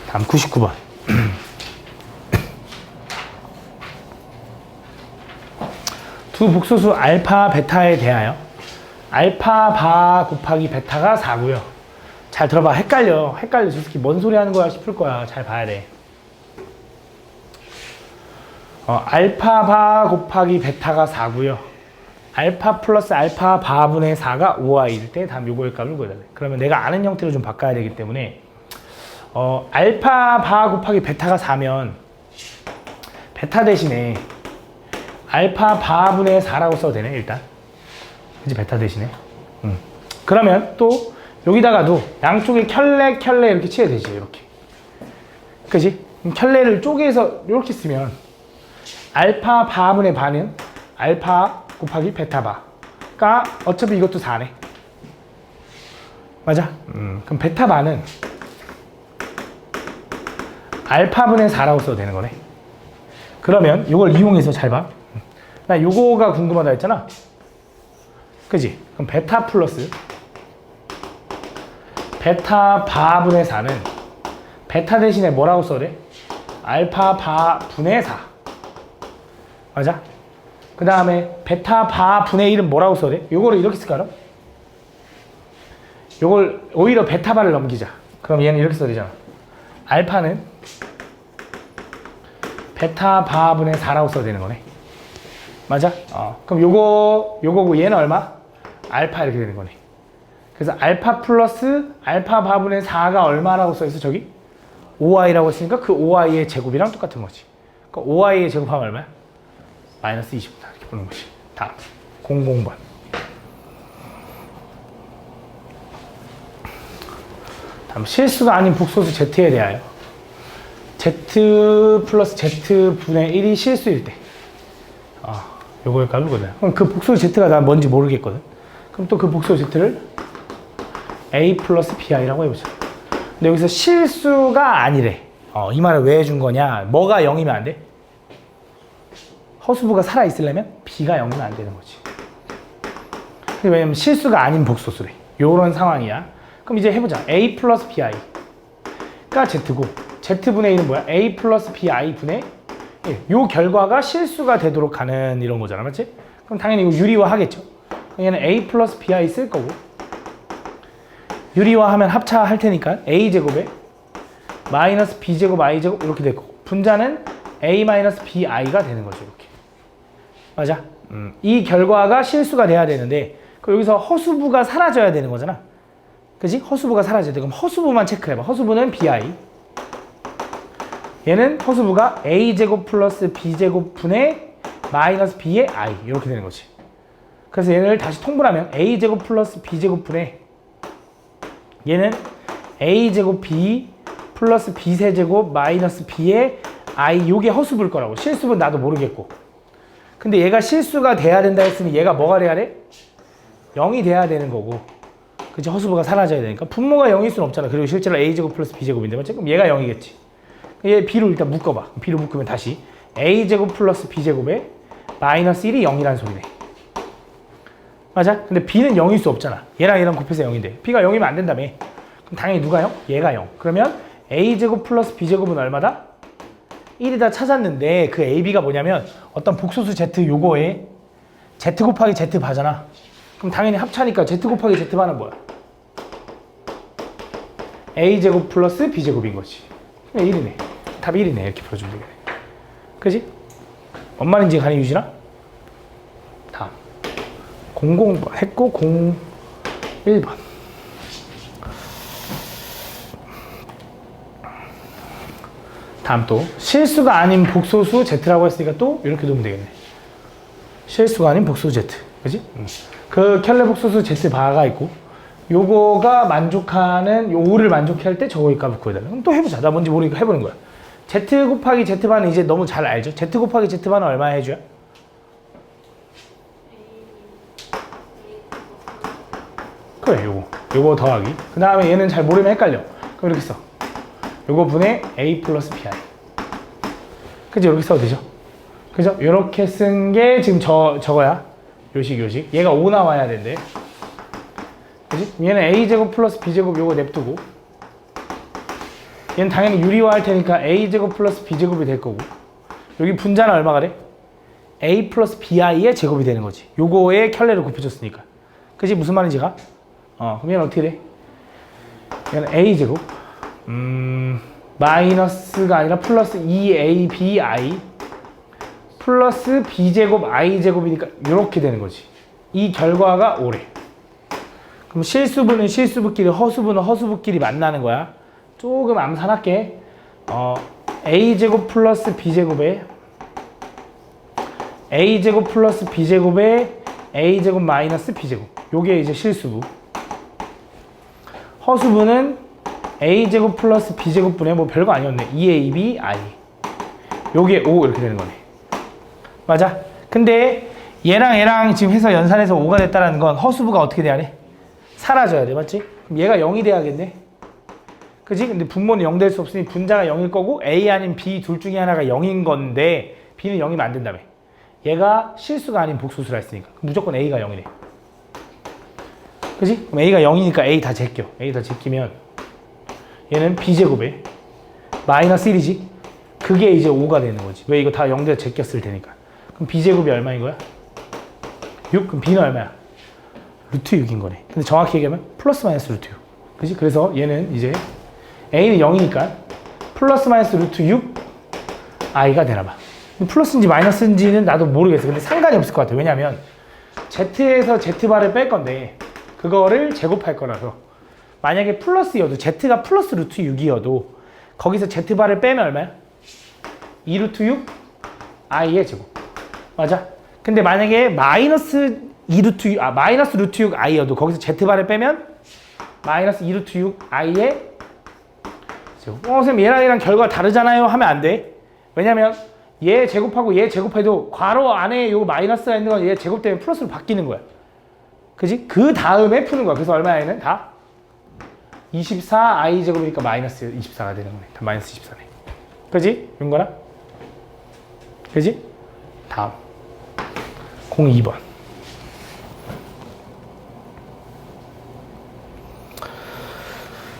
다음 99번. 두 복소수 알파, 베타에 대하여 알파 바 곱하기 베타가 4고요. 잘 들어봐. 헷갈려. 저 새끼 뭔 소리 하는 거야 싶을 거야. 잘 봐야 돼. 알파 바 곱하기 베타가 4고요. 알파 플러스 알파 바분의 4가 5i일 때 다음 요거의 값을 구해달래. 그러면 내가 아는 형태로 좀 바꿔야 되기 때문에 알파 바 곱하기 베타가 4면 베타 대신에 알파 바분의 4라고 써도 되네 일단. 그치? 베타 대신에. 그러면 또 여기다가도 양쪽에 켤레 이렇게 치야 되지 이렇게. 그치? 켤레를 쪼개서 이렇게 쓰면 알파 바분의 바는 알파 곱하기 베타 바가 어차피 이것도 4네. 맞아? 그럼 베타 바는 알파분의 4라고 써도 되는 거네. 그러면 이걸 이용해서 잘 봐. 나 요거가 궁금하다 했잖아. 그지? 그럼 베타 플러스 베타 바분의 4는 베타 대신에 뭐라고 써야 돼? 알파 바분의 4. 맞아? 그 다음에 베타 바분의 1은 뭐라고 써야 돼? 요거를 이렇게 쓸까 그럼? 요걸 오히려 베타 바를 넘기자. 그럼 얘는 이렇게 써야 되잖아. 알파는 베타 바분의 4라고 써야 되는 거네. 맞아? 그럼 요거고 얘는 얼마? 알파 이렇게 되는 거네. 그래서 알파 플러스 알파 바분의 4가 얼마라고 써있어 저기? 5i라고 했으니까 그 5i의 제곱이랑 똑같은 거지. 그러니까 5i의 제곱하면 얼마야? 마이너스 20이다 이렇게 보는 거지. 다음 00번. 다음 실수가 아닌 복소수 z에 대하여 z 플러스 z분의 1이 실수일 때 요거의 값을 구해요. 그럼 그 복소수 z가 난 뭔지 모르겠거든. 그럼 또 그 복소수 z를 a 플러스 bi라고 해보자. 근데 여기서 실수가 아니래. 이 말을 왜 해준 거냐? 뭐가 0이면 안 돼? 허수부가 살아있으려면 b가 0이면 안 되는 거지. 왜냐면 실수가 아닌 복소수래. 요런 상황이야. 그럼 이제 해보자. a 플러스 bi가 z고 z분의 1은 뭐야? a 플러스 bi 분의 1. 요 결과가 실수가 되도록 하는 이런 거잖아. 맞지? 그럼 당연히 이거 유리화 하겠죠. 얘는 a 플러스 bi 쓸 거고 유리화하면 합차할 테니까 a제곱에 마이너스 b제곱 i제곱 이렇게 될 거고 분자는 a 마이너스 bi가 되는 거죠. 이렇게. 맞아? 이 결과가 실수가 돼야 되는데 여기서 허수부가 사라져야 되는 거잖아. 그지? 허수부가 사라져야 돼. 그럼 허수부만 체크해봐. 허수부는 bi. 얘는 허수부가 a제곱 플러스 b제곱 분의 마이너스 b의 i 이렇게 되는 거지. 그래서 얘를 다시 통분하면 a제곱 플러스 b제곱 분의 얘는 a제곱 b 플러스 b세제곱 마이너스 b의 i 요게 허수부일 거라고. 실수는 나도 모르겠고. 근데 얘가 실수가 돼야 된다 했으니 얘가 뭐가 돼야 돼? 0이 돼야 되는 거고. 그치? 허수부가 사라져야 되니까. 분모가 0일 수는 없잖아. 그리고 실제로 a제곱 플러스 b제곱인데 맞지? 그럼 얘가 0이겠지. 얘 b로 일단 묶어봐. b로 묶으면 다시 a제곱 플러스 b제곱에 마이너스 1이 0이라는 소리네. 맞아? 근데 b는 0일 수 없잖아. 얘랑 얘랑 곱해서 0인데 b가 0이면 안 된다며. 그럼 당연히 누가 0? 얘가 0. 그러면 a제곱 플러스 b제곱은 얼마다? 1이다 찾았는데 그 ab가 뭐냐면 어떤 복소수 z 요거에 z 곱하기 z 바잖아. 그럼 당연히 합차니까 z 곱하기 z 바는 뭐야? a제곱 플러스 b제곱인 거지. 1이네. 답 1이네. 이렇게 풀어주면 되겠네. 그지? 뭔 말인지 가는 유진아? 다음 00번 했고 01번 다음 또 실수가 아닌 복소수 z라고 했으니까 또 이렇게 놓으면 되겠네. 실수가 아닌 복소수 z. 그지? 그 켤레 복소수 z 바가 있고 요거가 만족하는 요 5를 만족해 할 때 저거의 값을 구해달라. 그럼 또 해보자. 나 뭔지 모르니까 해보는 거야. z 곱하기 z바는 이제 너무 잘 알죠? z 곱하기 z바는 얼마 해줘야? 그래 요거 요거 더하기. 그 다음에 얘는 잘 모르면 헷갈려. 그럼 이렇게 써. 요거 분의 a 플러스 bi. 그죠? 이렇게 써도 되죠? 그죠? 이렇게 쓴 게 지금 저거야. 요식. 얘가 5 나와야 된대. 그지? 얘는 a제곱 플러스 b제곱 요거 냅두고. 얘는 당연히 유리화할 테니까 a제곱 플러스 b제곱이 될 거고. 여기 분자는 얼마가 돼? a 플러스 bi의 제곱이 되는 거지. 요거에 켤레를 곱해줬으니까. 그지? 무슨 말인지가? 그럼 얘는 어떻게 돼? 얘는 a제곱 마이너스가 아니라 플러스 2abi 플러스 b제곱 i제곱이니까 이렇게 되는 거지. 이 결과가 5래. 그럼 실수분은 실수분끼리, 허수분은 허수분끼리 만나는 거야. 조금 암산할게. a제곱 플러스 b제곱에 a제곱 플러스 b제곱에 a제곱 마이너스 b제곱. 요게 이제 실수분. 허수분은 a제곱 플러스 b제곱분에 뭐 별거 아니었네. 2ab i. 요게 5 이렇게 되는 거네. 맞아? 근데 얘랑 지금 해서 연산해서 5가 됐다는 건 허수부가 어떻게 돼야 돼? 사라져야 돼. 맞지? 그럼 얘가 0이 돼야겠네. 그지? 근데 분모는 0 될 수 없으니 분자가 0일 거고 a 아닌 b 둘 중에 하나가 0인 건데 b는 0이면 안 된다며. 얘가 실수가 아닌 복소수라 했으니까 무조건 a가 0이래. 그지? 그럼 a가 0이니까 a 다 제껴. a 다 제끼면 얘는 b제곱에 마이너스 1이지? 그게 이제 5가 되는 거지. 왜? 이거 다 0대 제꼈을 테니까. 그럼 b제곱이 얼마인 거야? 6? 그럼 b는 얼마야? 루트 6인 거네. 근데 정확히 얘기하면 플러스 마이너스 루트 6. 그지? 그래서 얘는 이제 a는 0이니까 플러스 마이너스 루트 6 i가 되나 봐. 플러스인지 마이너스인지는 나도 모르겠어. 근데 상관이 없을 것 같아. 왜냐면 z에서 z바를 뺄 건데 그거를 제곱할 거라서 만약에 플러스여도 z가 플러스 루트 6이어도 거기서 z바를 빼면 얼마야? 2 루트 6 i의 제곱. 맞아? 근데 만약에 마이너스 2 루트 6, 마이너스 루트 6 i여도 거기서 z바를 빼면 마이너스 2 루트 6 i의 제곱. 선생님 얘랑 결과 다르잖아요 하면 안 돼. 왜냐면 얘 제곱하고 얘 제곱해도 괄호 안에 요 마이너스가 있는 건 얘 제곱 때문에 플러스로 바뀌는 거야. 그지? 그 다음에 푸는 거야. 그래서 얼마야 얘는? 다 24 i 제곱이니까 마이너스 24가 되는 거네. 다 마이너스 24네. 그지? 윤거나? 그지? 다음 02번.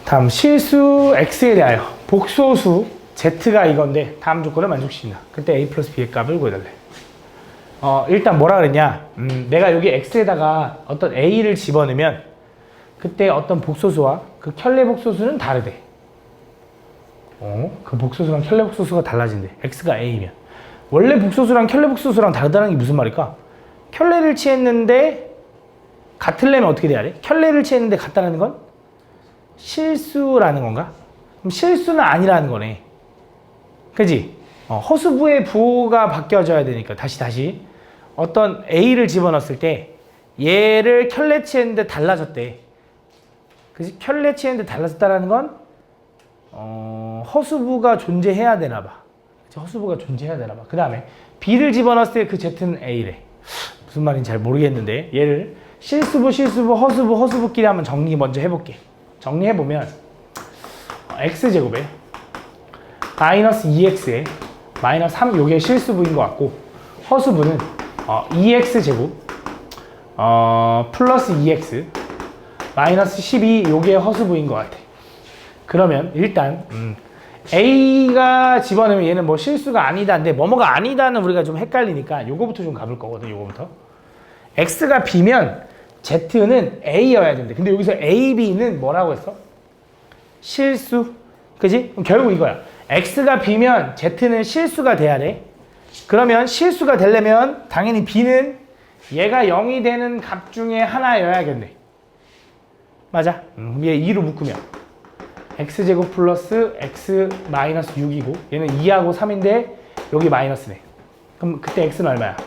다음 실수 x에 대하여 복소수 z가 이건데 다음 조건을 만족시킨다. 그때 a 플러스 b의 값을 구해달래. 일단 뭐라 그랬냐? 내가 여기 x에다가 어떤 a를 집어넣으면 그때 어떤 복소수와 그 켤레 복소수는 다르대. 그 복소수랑 켤레 복소수가 달라진대. x가 a면. 원래 복소수랑 켤레 복소수랑 다르다는 게 무슨 말일까? 켤레를 취했는데 같으려면 어떻게 돼야 돼? 켤레를 취했는데 같다는 건 실수라는 건가? 그럼 실수는 아니라는 거네. 그지? 허수부의 부호가 바뀌어져야 되니까 다시 어떤 a를 집어넣었을 때 얘를 켤레 취했는데 달라졌대. 그지? 켤레 취했는데 달라졌다는 건 허수부가 존재해야 되나 봐. 그치? 허수부가 존재해야 되나 봐. 그 다음에 b를 집어넣었을 때 그 z는 a래. 무슨 말인지 잘 모르겠는데 얘를 실수부, 허수부끼리 한번 정리 먼저 해볼게. 정리해보면 x제곱에 마이너스 2x에 마이너스 3 요게 실수부인 것 같고 허수부는 2x제곱 플러스 2x 마이너스 12 요게 허수부인 것 같아. 그러면 일단 a가 집어넣으면 얘는 뭐 실수가 아니다인데 뭐뭐가 아니다는 우리가 좀 헷갈리니까 요거부터 좀 가볼 거거든. 요거부터 x가 b면 z는 a여야 된대. 근데 여기서 a, b는 뭐라고 했어? 실수. 그지? 그럼 결국 이거야. x가 b면 z는 실수가 돼야 돼. 그러면 실수가 되려면 당연히 b는 얘가 0이 되는 값 중에 하나여야겠네. 맞아? 얘 2로 묶으면 x제곱 플러스 x 마이너스 6이고 얘는 2하고 3인데 여기 마이너스네. 그럼 그때 x는 얼마야?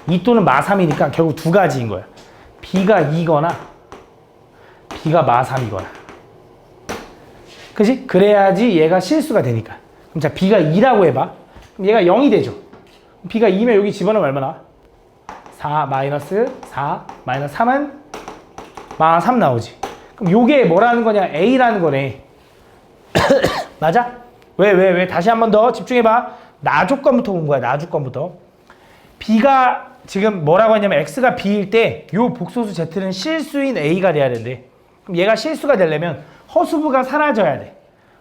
2 또는 마 3이니까 결국 두 가지인 거야. b가 2거나 b가 마 3이거나. 그지? 그래야지 얘가 실수가 되니까. 그럼 자 b가 2라고 해봐. 그럼 얘가 0이 되죠. b가 2면 여기 집어넣으면 얼마나? 4 마이너스 4 마이너스 3은 -3 나오지. 그럼 요게 뭐라는 거냐? A라는 거네. 맞아? 왜? 다시 한 번 더 집중해봐. 나 조건부터 본 거야. 나 조건부터. B가 지금 뭐라고 했냐면 X가 B일 때 요 복소수 Z는 실수인 A가 돼야 된대. 그럼 얘가 실수가 되려면 허수부가 사라져야 돼.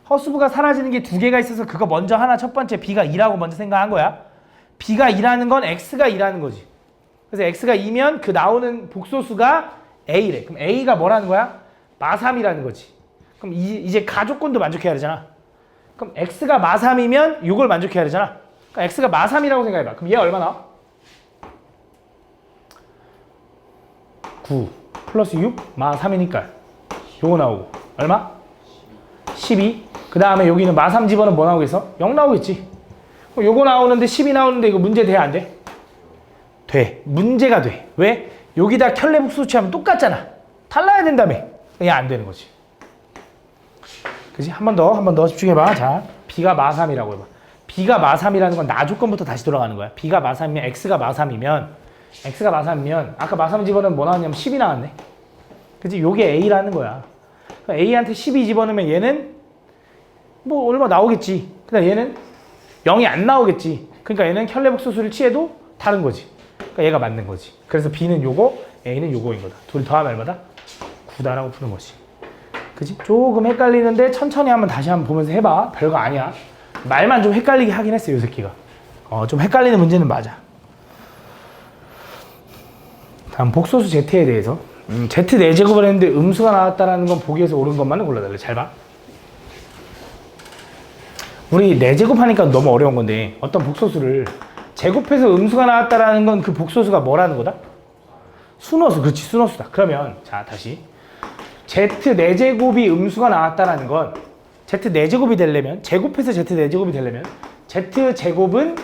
허수부가 사라지는 게 두 개가 있어서 그거 먼저 하나 첫 번째 B가 2라고 먼저 생각한 거야. B가 2라는 건 X가 2라는 거지. 그래서 X가 2면 그 나오는 복소수가 A래. 그럼 A가 뭐라는 거야? 마3이라는 거지. 그럼 이제 가조건도 만족해야 되잖아. 그럼 X가 마3이면 이걸 만족해야 되잖아. 그러니까 X가 마3이라고 생각해봐. 그럼 얘 얼마 나와? 9 플러스 6 마3이니까 요거 나오고 얼마? 12. 그 다음에 여기는 마3 집어는 뭐 나오겠어? 0 나오겠지. 그럼 요거 나오는데 10이 나오는데 이거 문제 돼? 안 돼? 돼. 문제가 돼. 왜? 여기다 켤레복수 취하면 똑같잖아. 달라야 된다며. 그냥 안 되는 거지. 그지? 한 번 더 집중해봐. 자, B가 마3이라고 해봐. B가 마3이라는 건 나 조건부터 다시 돌아가는 거야. B가 마3이면 X가 마3이면 아까 마3 집어넣으면 뭐 나왔냐면 10이 나왔네. 그지? 요게 A라는 거야. 그러니까 A한테 12 집어넣으면 얘는 뭐 얼마 나오겠지. 근데 얘는 0이 안 나오겠지. 그러니까 얘는 켤레복소수를 취해도 다른 거지. 그러니까 얘가 맞는 거지. 그래서 B는 요거, A는 요거인 거다. 둘이 더하면 얼마다? 9다라고 푸는 거지. 그지? 조금 헷갈리는데 천천히 한번 다시 한번 보면서 해봐. 별거 아니야. 말만 좀 헷갈리게 하긴 했어요, 이 새끼가. 좀 헷갈리는 문제는 맞아. 다음 복소수 Z에 대해서. Z 4제곱을 했는데 음수가 나왔다는 건 보기에서 옳은 것만은 골라달래. 잘 봐. 우리 4제곱 하니까 너무 어려운 건데 어떤 복소수를 제곱해서 음수가 나왔다는 건 그 복소수가 뭐라는 거다? 순호수. 그렇지, 순호수다. 그러면 자 다시 Z 4제곱이 음수가 나왔다는 건 Z 4제곱이 되려면 제곱해서 Z 4제곱이 되려면 Z 제곱은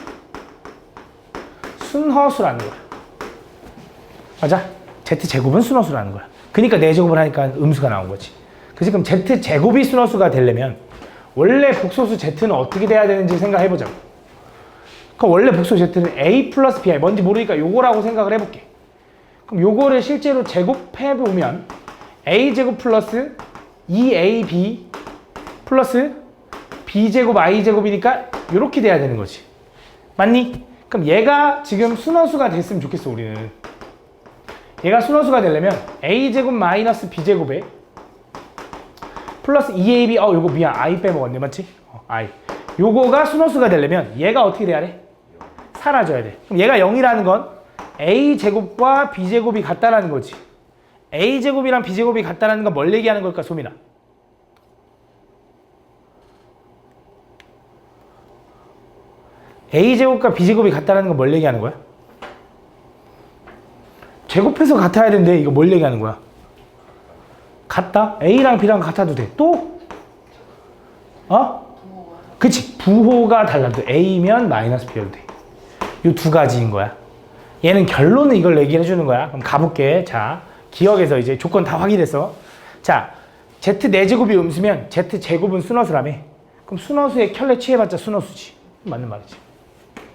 순허수라는 거야. 맞아? Z 제곱은 순허수라는 거야. 그러니까 4제곱을 하니까 음수가 나온 거지. 그래서 그럼 Z 제곱이 순허수가 되려면 원래 복소수 Z는 어떻게 돼야 되는지 생각해보자고. 그럼 원래 복소수 Z는 A 플러스 BI. 뭔지 모르니까 요거라고 생각을 해볼게. 그럼 요거를 실제로 제곱해보면 A제곱 플러스 2AB 플러스 B제곱 I제곱이니까 요렇게 돼야 되는 거지. 맞니? 그럼 얘가 지금 순허수가 됐으면 좋겠어, 우리는. 얘가 순허수가 되려면 A제곱 마이너스 B제곱에 플러스 2AB, 요거 미안. I 빼먹었네, 맞지? I. 요거가 순허수가 되려면 얘가 어떻게 돼야 돼? 사라져야 돼. 그럼 얘가 0이라는 건 A제곱과 B제곱이 같다라는 거지. A제곱이랑 B제곱이 같다라는 건 뭘 얘기하는 걸까, 소민아? A제곱과 B제곱이 같다라는 건 뭘 얘기하는 거야? 제곱해서 같아야 되는데 이거 뭘 얘기하는 거야? 같다? A랑 B랑 같아도 돼. 또? 그치. 부호가 달라도 A면 마이너스 B여도 돼. 이 두 가지인 거야. 얘는 결론은 이걸 얘기해 주는 거야. 그럼 가볼게. 자, 기억에서 이제 조건 다 확인했어. 자, Z 4제곱이 음수면 Z 제곱은 순허수라며. 그럼 순허수의 켤레 취해봤자 순허수지. 맞는 말이지.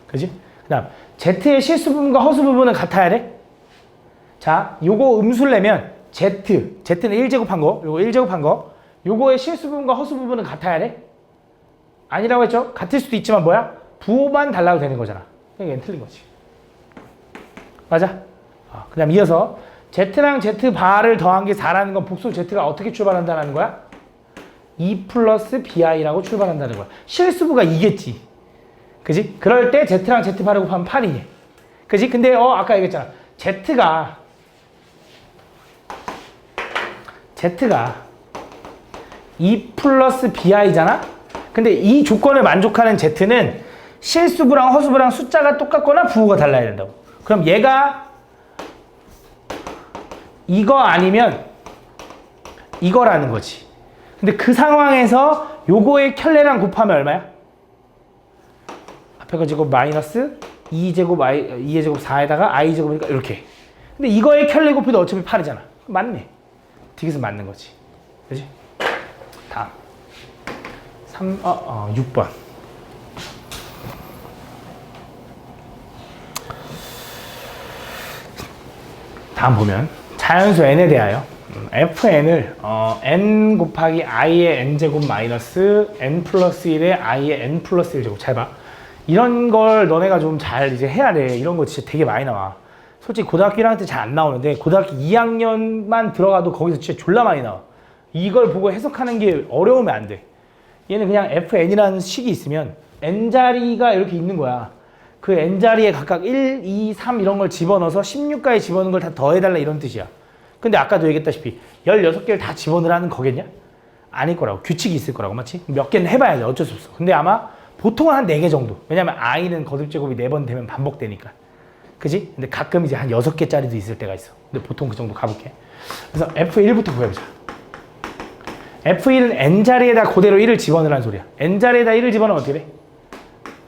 그지? 그 다음 Z의 실수 부분과 허수 부분은 같아야 돼. 자, 요거 음수를 내면 Z는 1제곱 한 거, 요거 1제곱 한 거, 요거의 실수 부분과 허수 부분은 같아야 돼? 아니라고 했죠? 같을 수도 있지만 뭐야? 부호만 달라도 되는 거잖아. 그러니까 얘는 틀린 거지. 맞아? 그 다음 이어서 Z랑 Z 바를 더한 게 4라는 건 복수 Z가 어떻게 출발한다는 거야? 2 플러스 BI라고 출발한다는 거야. 실수부가 2겠지. 그지? 그럴 때 Z랑 Z 바를 곱하면 8이네. 그지? 근데 아까 얘기했잖아. Z가 2 플러스 BI잖아? 근데 이 조건을 만족하는 Z는 실수부랑 허수부랑 숫자가 똑같거나 부호가 달라야 된다고. 그럼 얘가 이거 아니면 이거라는 거지. 근데 그 상황에서 요거의 켤레랑 곱하면 얼마야? 앞에 거 제곱 마이너스 2제곱 2의 제곱 4에다가 i제곱이니까 이렇게. 근데 이거의 켤레 곱해도 어차피 8이잖아. 맞네. 디귿은 맞는 거지. 그지? 다음 6번. 다음 보면 자연수 n에 대하여 fn을 n 곱하기 i의 n제곱 마이너스 n 플러스 1의 i의 n 플러스 1제곱. 잘 봐. 이런 걸 너네가 좀 잘 이제 해야 돼. 이런 거 진짜 되게 많이 나와. 솔직히 고등학교 1학년 때 잘 안 나오는데 고등학교 2학년만 들어가도 거기서 진짜 졸라 많이 나와. 이걸 보고 해석하는 게 어려우면 안 돼. 얘는 그냥 fn이라는 식이 있으면 n자리가 이렇게 있는 거야. 그 n자리에 각각 1, 2, 3 이런 걸 집어넣어서 16까지 집어넣은 걸 다 더해달라 이런 뜻이야. 근데 아까도 얘기했다시피 16개를 다 집어넣으라는 거겠냐? 아닐 거라고. 규칙이 있을 거라고. 맞지? 몇 개는 해봐야 돼. 어쩔 수 없어. 근데 아마 보통은 한 4개 정도. 왜냐면 i는 거듭제곱이 4번 되면 반복되니까. 그지? 근데 가끔 이제 한 6개짜리도 있을 때가 있어. 근데 보통 그 정도 가볼게. 그래서 F1부터 구해보자. F1은 n자리에다 그대로 1을 집어넣으라는 소리야. n자리에다 1을 집어넣으면 어떻게 돼?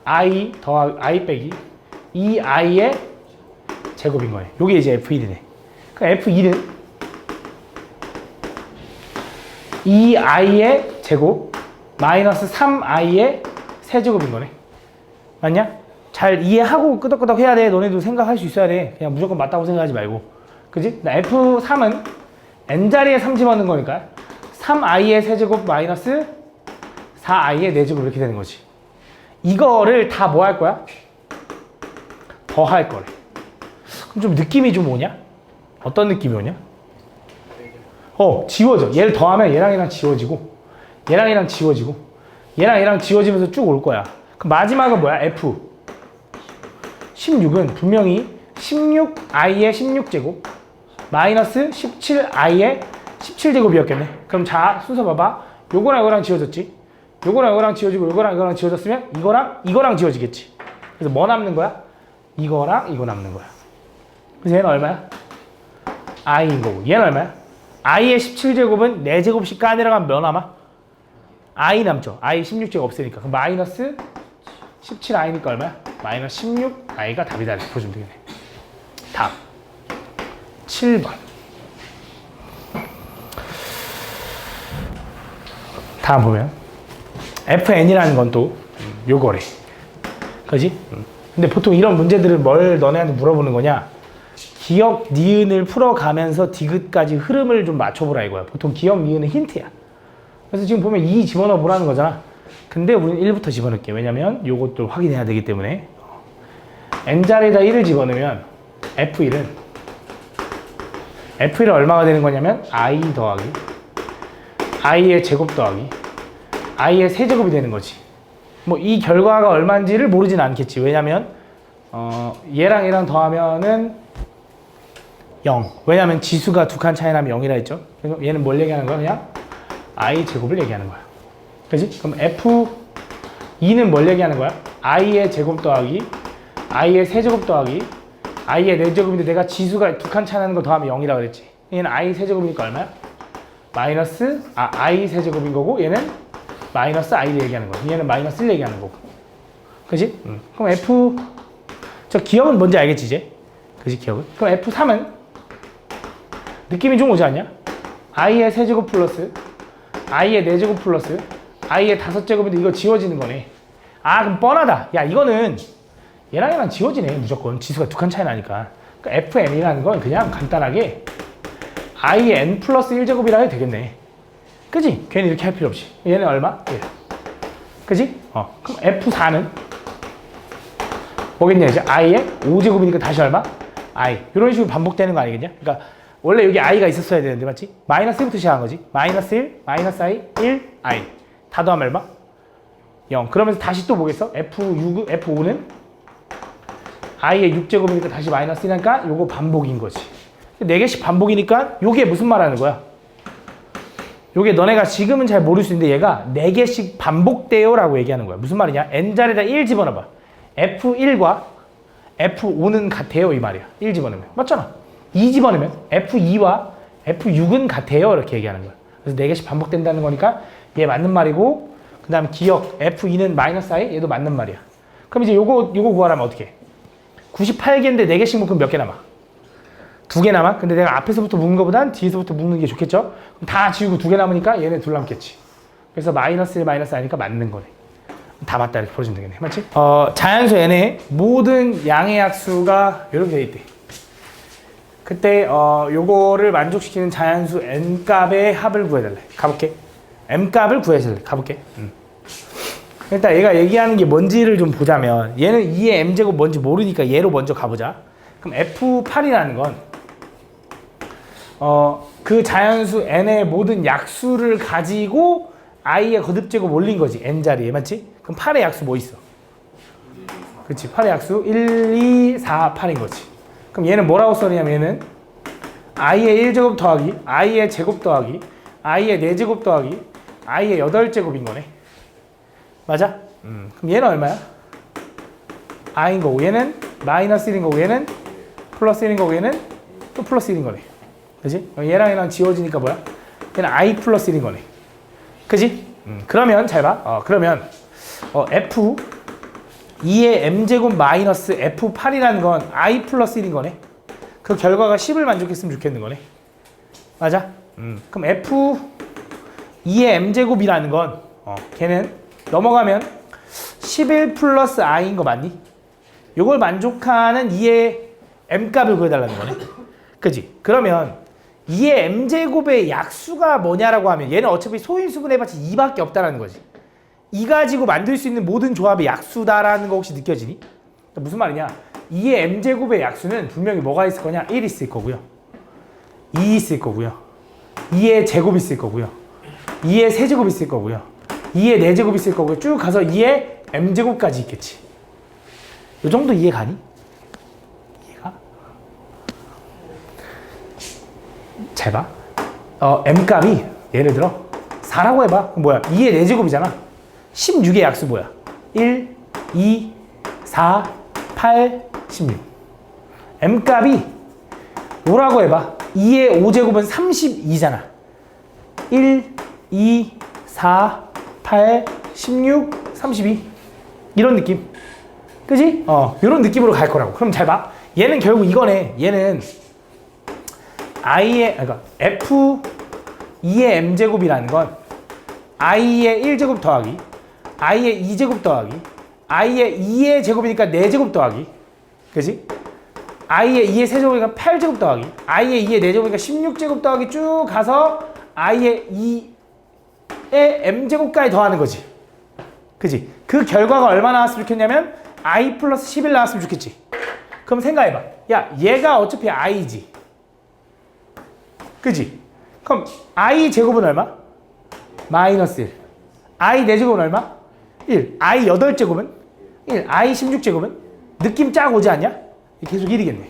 i 더하기 i 빼기 2i의 제곱인 거예요. 요게 이제 F1이네. 그럼 F1은 2i의 제곱 마이너스 3i의 세제곱인 거네. 맞냐? 잘 이해하고 끄덕끄덕 해야 돼. 너네도 생각할 수 있어야 돼. 그냥 무조건 맞다고 생각하지 말고. 그지? F3은 n자리에 3 집어넣는 거니까 3i의 세제곱 마이너스 4i의 4제곱 이렇게 되는 거지. 이거를 다 뭐 할 거야? 더 할 거래. 그럼 좀 느낌이 좀 오냐? 어떤 느낌이 오냐? 지워져. 얘를 더하면 얘랑 얘랑 지워지고 얘랑 얘랑 지워지고 얘랑 얘랑 지워지면서 쭉 올 거야. 그럼 마지막은 뭐야? F 16은 분명히 16i의 16제곱 마이너스 17i의 17제곱이었겠네. 그럼 자, 순서 봐봐. 요거랑 요거랑 지워졌지? 요거랑 요거랑 지워지고 요거랑 이거랑 지워졌으면 이거랑 지워지겠지. 그래서 뭐 남는 거야? 이거랑 이거 남는 거야. 그래서 얘는 얼마야? i인 거고. 얘는 얼마야? i의 17제곱은 4제곱씩 까내려가면 몇 남아? i 남죠. i 16제곱 없으니까. 그럼 마이너스 17i니까 얼마야? 마이너스 16i가 답이다. 이렇게 보시면 되겠네. 답 7번. 다음 보면 fn이라는 건 또 요거래. 그지? 근데 보통 이런 문제들은 뭘 너네한테 물어보는 거냐? 기억, 니은을 풀어가면서 디귿까지 흐름을 좀 맞춰보라 이거야. 보통 기억, 니은은 힌트야. 그래서 지금 보면 2 집어넣어 보라는 거잖아. 근데 우리는 1부터 집어넣을게. 왜냐면 요것도 확인해야 되기 때문에. n자리에다 1을 집어넣으면 F1은 얼마가 되는 거냐면 i 더하기 i의 제곱 더하기 i의 세제곱이 되는 거지. 뭐 이 결과가 얼마인지를 모르진 않겠지. 왜냐면 얘랑 얘랑 더하면은 0. 왜냐면 지수가 2칸 차이 나면 0이라 했죠. 그래서 얘는 뭘 얘기하는 거야? 그냥 i 제곱을 얘기하는 거야. 그지? 그럼 F2는 뭘 얘기하는 거야? i의 제곱 더하기 i의 세제곱 더하기 i의 4제곱인데 내가 지수가 2칸 차이 나는 거 더하면 0이라 그랬지. 얘는 i 세제곱이니까 얼마야? 마이너스 i 세제곱인 거고 얘는 마이너스 i를 얘기하는 거고 얘는 마이너스 1 얘기하는 거고. 그지? 그럼 F 저 기억은 뭔지 알겠지 이제? 그지 기억은? 그럼 F3은 느낌이 좀 오지 않냐? i의 세제곱 플러스 i의 4제곱 플러스 i의 5제곱인데 이거 지워지는 거네. 아 그럼 뻔하다. 야 이거는 얘랑 얘랑 지워지네. 무조건 지수가 2칸 차이 나니까. 그러니까 fn이라는 건 그냥 간단하게 i의 n 플러스 1제곱이라 해도 되겠네. 그지? 괜히 이렇게 할 필요 없이. 얘는 얼마? 1. 그지? 그럼 F4는 뭐겠냐? 이제 i의 5제곱이니까 다시 얼마? i. 이런 식으로 반복되는 거 아니겠냐? 그러니까 원래 여기 i가 있었어야 되는데 맞지? 마이너스 1부터 시작한 거지. 마이너스 1, 마이너스 i, 1, i. 다 더하면 얼마? 0. 그러면서 다시 또 보겠어? F5는 i의 6제곱이니까 다시 마이너스 1이니까 요거 반복인 거지. 4개씩 반복이니까 요게 무슨 말 하는 거야? 요게 너네가 지금은 잘 모를 수 있는데 얘가 4개씩 반복돼요 라고 얘기하는 거야. 무슨 말이냐? n자리에다 1 집어넣어봐. F1과 F5는 같아요 이 말이야. 1 집어넣으면. 맞잖아. 2 집어넣으면 F2와 F6은 같아요 이렇게 얘기하는 거야. 그래서 4개씩 반복된다는 거니까 얘 맞는 말이고 그 다음 기억 F2는 마이너스 i 얘도 맞는 말이야. 그럼 이제 요거 구하려면 어떻게 해? 98개인데 4개씩 묶으면 몇 개 남아? 2개 남아? 근데 내가 앞에서부터 묶는 것보단 뒤에서부터 묶는 게 좋겠죠? 그럼 다 지우고 2개 남으니까 얘네 둘 남겠지. 그래서 마이너스 1, 마이너스 i니까 맞는 거네. 다 맞다 이렇게 풀어주면 되겠네. 맞지? 자연수 n의 모든 양의 약수가 이렇게 돼 있대. 그때 요거를 만족시키는 자연수 n값의 합을 구해달래. 가볼게. m값을 구해달래. 가볼게. 일단 얘가 얘기하는 게 뭔지를 좀 보자면 얘는 2의 m제곱 뭔지 모르니까 얘로 먼저 가보자. 그럼 f8이라는 건 그 자연수 n의 모든 약수를 가지고 i의 거듭제곱 올린 거지. n자리에. 맞지? 그럼 8의 약수 뭐 있어? 그렇지. 8의 약수 1, 2, 4, 8인 거지. 그럼 얘는 뭐라고 써냐면 얘는 i의 1제곱 더하기 i의 제곱 더하기 i의 4제곱 더하기 i의 8제곱인 거네. 맞아? 그럼 얘는 얼마야? i인 거고 얘는 마이너스 1인 거고 얘는 플러스 1인 거고 얘는 또 플러스 1인 거네. 그지? 얘랑 지워지니까 뭐야? 얘는 i 플러스 1인 거네. 그지? 그러면 잘 봐. 그러면 f 2의 m제곱 마이너스 f8이라는 건 i 플러스 1인 거네. 그 결과가 10을 만족했으면 좋겠는 거네. 맞아? 그럼 f 2의 m제곱이라는 건 걔는 넘어가면 11 플러스 i인 거 맞니? 요걸 만족하는 2의 m값을 구해달라는 거네. 그지? 그러면 2의 m제곱의 약수가 뭐냐라고 하면 얘는 어차피 소인수분 해봤자 2밖에 없다라는 거지. 2 가지고 만들 수 있는 모든 조합의 약수다라는 거 혹시 느껴지니? 무슨 말이냐? 2의 m제곱의 약수는 분명히 뭐가 있을 거냐? 1 있을 거고요. 2 있을 거고요. 2의 제곱 있을 거고요. 2의 세제곱 있을 거고요. 2의 4제곱 있을 거고요. 쭉 가서 2의 m제곱까지 있겠지. 요 정도 이해 가니? 이해가? 잘 봐. m값이 예를 들어 4라고 해봐. 뭐야? 2의 4제곱이잖아. 16의 약수 뭐야? 1, 2, 4, 8, 16. m값이 5라고 해봐. 2의 5제곱은 32잖아. 1, 2, 4, 8, 16, 32. 이런 느낌. 그지? 이런 느낌으로 갈 거라고. 그럼 잘 봐. 얘는 결국 이거네. 얘는 그러니까 f 2의 m제곱이라는 건 i의 1제곱 더하기 i의 2제곱 더하기 i의 2의 제곱이니까 4제곱 더하기 그지? i의 2의 세제곱이니까 8제곱 더하기 i의 2의 4제곱이니까 16제곱 더하기 쭉 가서 i의 2의 m제곱까지 더하는 거지. 그지? 그 결과가 얼마 나왔으면 좋겠냐면 i 플러스 11 나왔으면 좋겠지. 그럼 생각해봐. 야, 얘가 어차피 i지. 그지? 그럼 i 제곱은 얼마? 마이너스 1. i 4제곱은 얼마? 1. i 8제곱은? 1. i 16제곱은? 느낌 쫙 오지 않냐? 계속 1이겠네.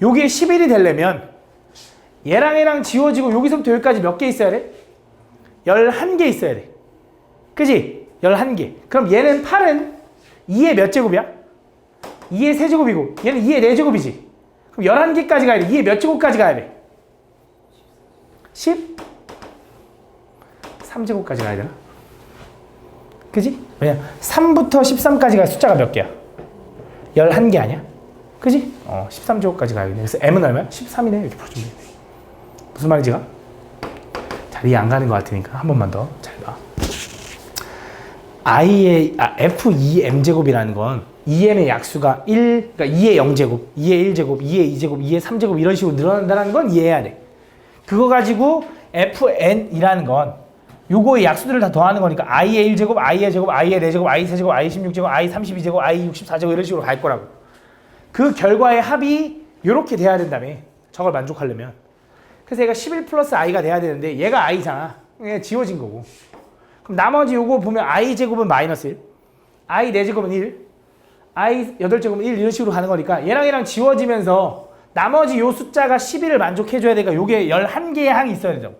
요게 11이 되려면 얘랑 지워지고 여기서부터 여기까지 몇 개 있어야 돼? 11개 있어야 돼. 그지? 11개. 그럼 얘는 8은 2의 몇 제곱이야? 2의 세제곱이고 얘는 2의 4제곱이지. 그럼 11개까지 가야 돼. 2의 몇 제곱까지 가야 돼? 10? 3제곱까지 가야 되나? 그지? 왜냐? 3부터 13까지 갈 숫자가 몇 개야? 11개 아니야? 그지? 13제곱까지 가야겠네. 그래서 m은 얼마야? 13이네. 이렇게 풀어주면 돼. 무슨 말인지가? 잘 이해 안 가는 것 같으니까 한 번만 더 잘 봐. f2m제곱이라는 건 2m의 약수가 1, 그러니까 2의 0제곱, 2의 1제곱, 2의 2제곱, 2의 3제곱 이런 식으로 늘어난다는 건 이해해야 돼. 그거 가지고 fn이라는 건 요거의 약수들을 다 더하는 거니까 i의 1제곱, i의 제곱, i의 4제곱, i 세제곱, i 16제곱, i 32제곱, i 64제곱 이런 식으로 갈 거라고. 그 결과의 합이 요렇게 돼야 된다며. 저걸 만족하려면. 그래서 얘가 11 플러스 i가 돼야 되는데 얘가 i잖아. 얘가 지워진 거고. 그럼 나머지 요거 보면 i 제곱은 마이너스 1, i 4제곱은 1, i 8제곱은 1 이런 식으로 가는 거니까 얘랑 지워지면서 나머지 요 숫자가 11을 만족해줘야 되니까 요게 11개의 항이 있어야 되죠.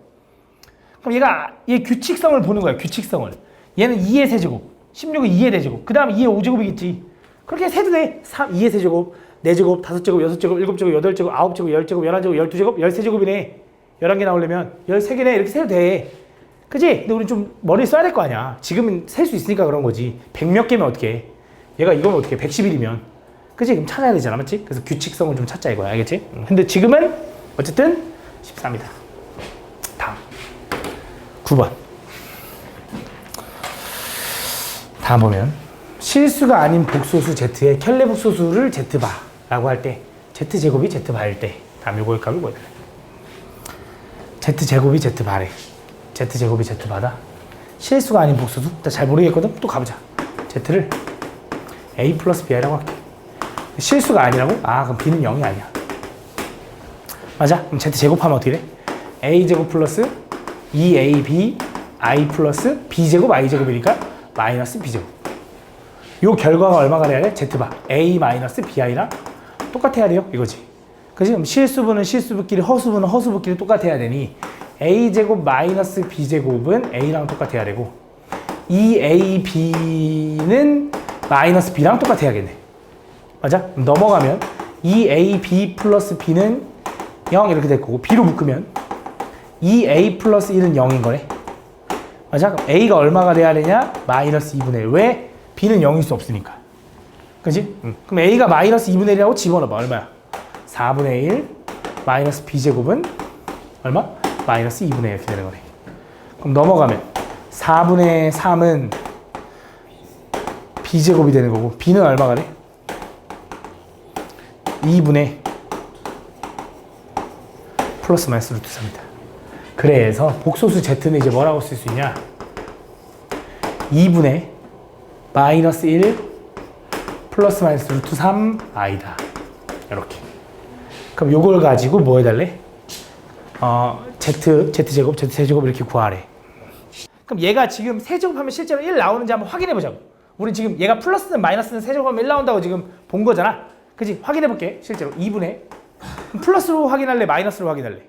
그럼 얘 규칙성을 보는 거야. 규칙성을. 얘는 2의 세제곱, 16은 2의 4제곱, 그 다음 2의 5제곱이겠지. 그렇게 세도 돼. 2의 세제곱, 4제곱, 5제곱, 6제곱, 7제곱, 8제곱, 9제곱, 10제곱, 11제곱, 12제곱, 13제곱이네. 11개 나오려면 13개네. 이렇게 세도 돼. 그지? 근데 우리 좀 머리 써야 될 거 아니야. 지금은 셀 수 있으니까 그런 거지. 100 몇 개면 어떻게 해? 얘가 이거면 어떻게 해? 111이면. 그지? 그럼 찾아야 되잖아. 맞지? 그래서 규칙성을 좀 찾자 이거야. 알겠지? 근데 지금은 어쨌든 13이다. 다음. 9번. 다음 보면 실수가 아닌 복소수 Z의 켤레 복소수를 Z바라고 할 때 Z제곱이 Z바일 때 다음 요거의 값을 구해달래. z제곱이 z바래. z제곱이 z바다. 실수가 아닌 복수수. 잘 모르겠거든? 또 가보자. z를 a 플러스 bi라고 할게. 실수가 아니라고? 아, 그럼 b는 0이 아니야. 맞아? 그럼 z제곱하면 어떻게 돼? a제곱 플러스 2ab i 플러스 b제곱 i제곱이니까 마이너스 b제곱. 요 결과가 얼마가 돼야 돼? z바 a 마이너스 bi랑 똑같아야 돼요. 이거지. 그치? 그럼 실수분은 실수분끼리, 허수분은 허수분끼리 똑같아야 되니 a제곱 마이너스 b제곱은 a랑 똑같아야 되고 2ab는 마이너스 b랑 똑같아야겠네. 맞아? 그럼 넘어가면 2ab 플러스 b는 0 이렇게 될 거고 b로 묶으면 2a 플러스 1은 0인 거네. 맞아? 그럼 a가 얼마가 돼야 되냐? 마이너스 2분의 1. 왜? b는 0일 수 없으니까. 그치? 그럼 a가 마이너스 2분의 1이라고 집어넣어봐. 얼마야? 4분의 1 마이너스 b제곱은 얼마? 마이너스 2분의 1 이렇게 되는 거네. 그럼 넘어가면 4분의 3은 b제곱이 되는 거고 b는 얼마가 돼? 2분의 플러스 마이너스 루트 3이다. 그래서 복소수 z는 이제 뭐라고 쓸 수 있냐? 2분의 마이너스 1 플러스 마이너스 루트 3 i다. 이렇게. 그럼 요걸 가지고 뭐 해달래? z제곱, z세제곱 이렇게 구하래. 그럼 얘가 지금 세제곱하면 실제로 1 나오는지 한번 확인해보자고. 우리 지금 얘가 플러스는 마이너스는 세제곱하면 1 나온다고 지금 본 거잖아. 그치? 확인해볼게. 실제로 2분의 그럼 플러스로 확인할래? 마이너스로 확인할래?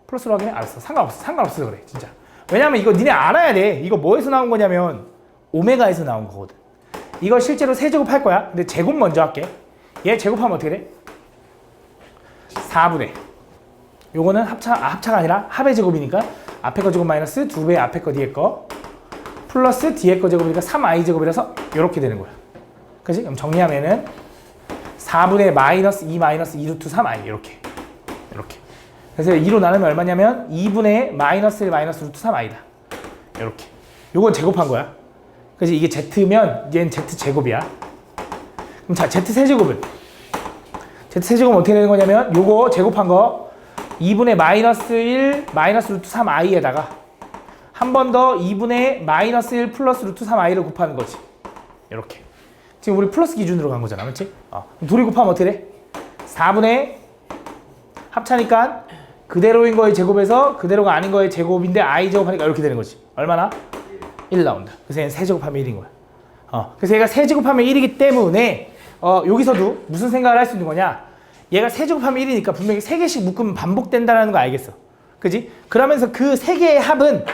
플러스로 확인해? 알았어. 상관없어 그래 진짜. 왜냐면 이거 니네 알아야 돼. 이거 뭐에서 나온 거냐면 오메가에서 나온 거거든. 이거 실제로 세제곱 할 거야. 근데 제곱 먼저 할게. 얘 제곱하면 어떻게 돼? 4분의 요거는 합차가 아니라 합의 제곱이니까 앞에 거 제곱 마이너스 2배 앞에 거 뒤에 거 플러스 뒤에 거 제곱이니까 3i 제곱이라서 이렇게 되는 거야. 그치? 그럼 정리하면은 4분의 마이너스 2 마이너스 2 루트 3i 이렇게. 그래서 2로 나누면 얼마냐면 2분의 마이너스 1 마이너스 루트 3i다. 이렇게. 요건 제곱한 거야. 그치? 이게 z면 얘는 z제곱이야. 그럼 자, z세제곱은 어떻게 되는 거냐면 요거 제곱한 거 2분의 마이너스 1 마이너스 루트 3i에다가 한 번 더 2분의 마이너스 1 플러스 루트 3i를 곱하는 거지. 이렇게. 지금 우리 플러스 기준으로 간 거잖아. 그렇지? 둘이 곱하면 어떻게 돼? 4분의 합차니까 그대로인 거의 제곱에서 그대로가 아닌 거의 제곱인데 i 제곱하니까 이렇게 되는 거지. 얼마나? 1 나온다. 그래서 얘는 세제곱하면 1인 거야. 그래서 얘가 세제곱하면 1이기 때문에 여기서도 무슨 생각을 할 수 있는 거냐? 얘가 세제곱하면 1이니까 분명히 3개씩 묶으면 반복된다는 거 알겠어. 그지? 그러면서 그 3개의 합은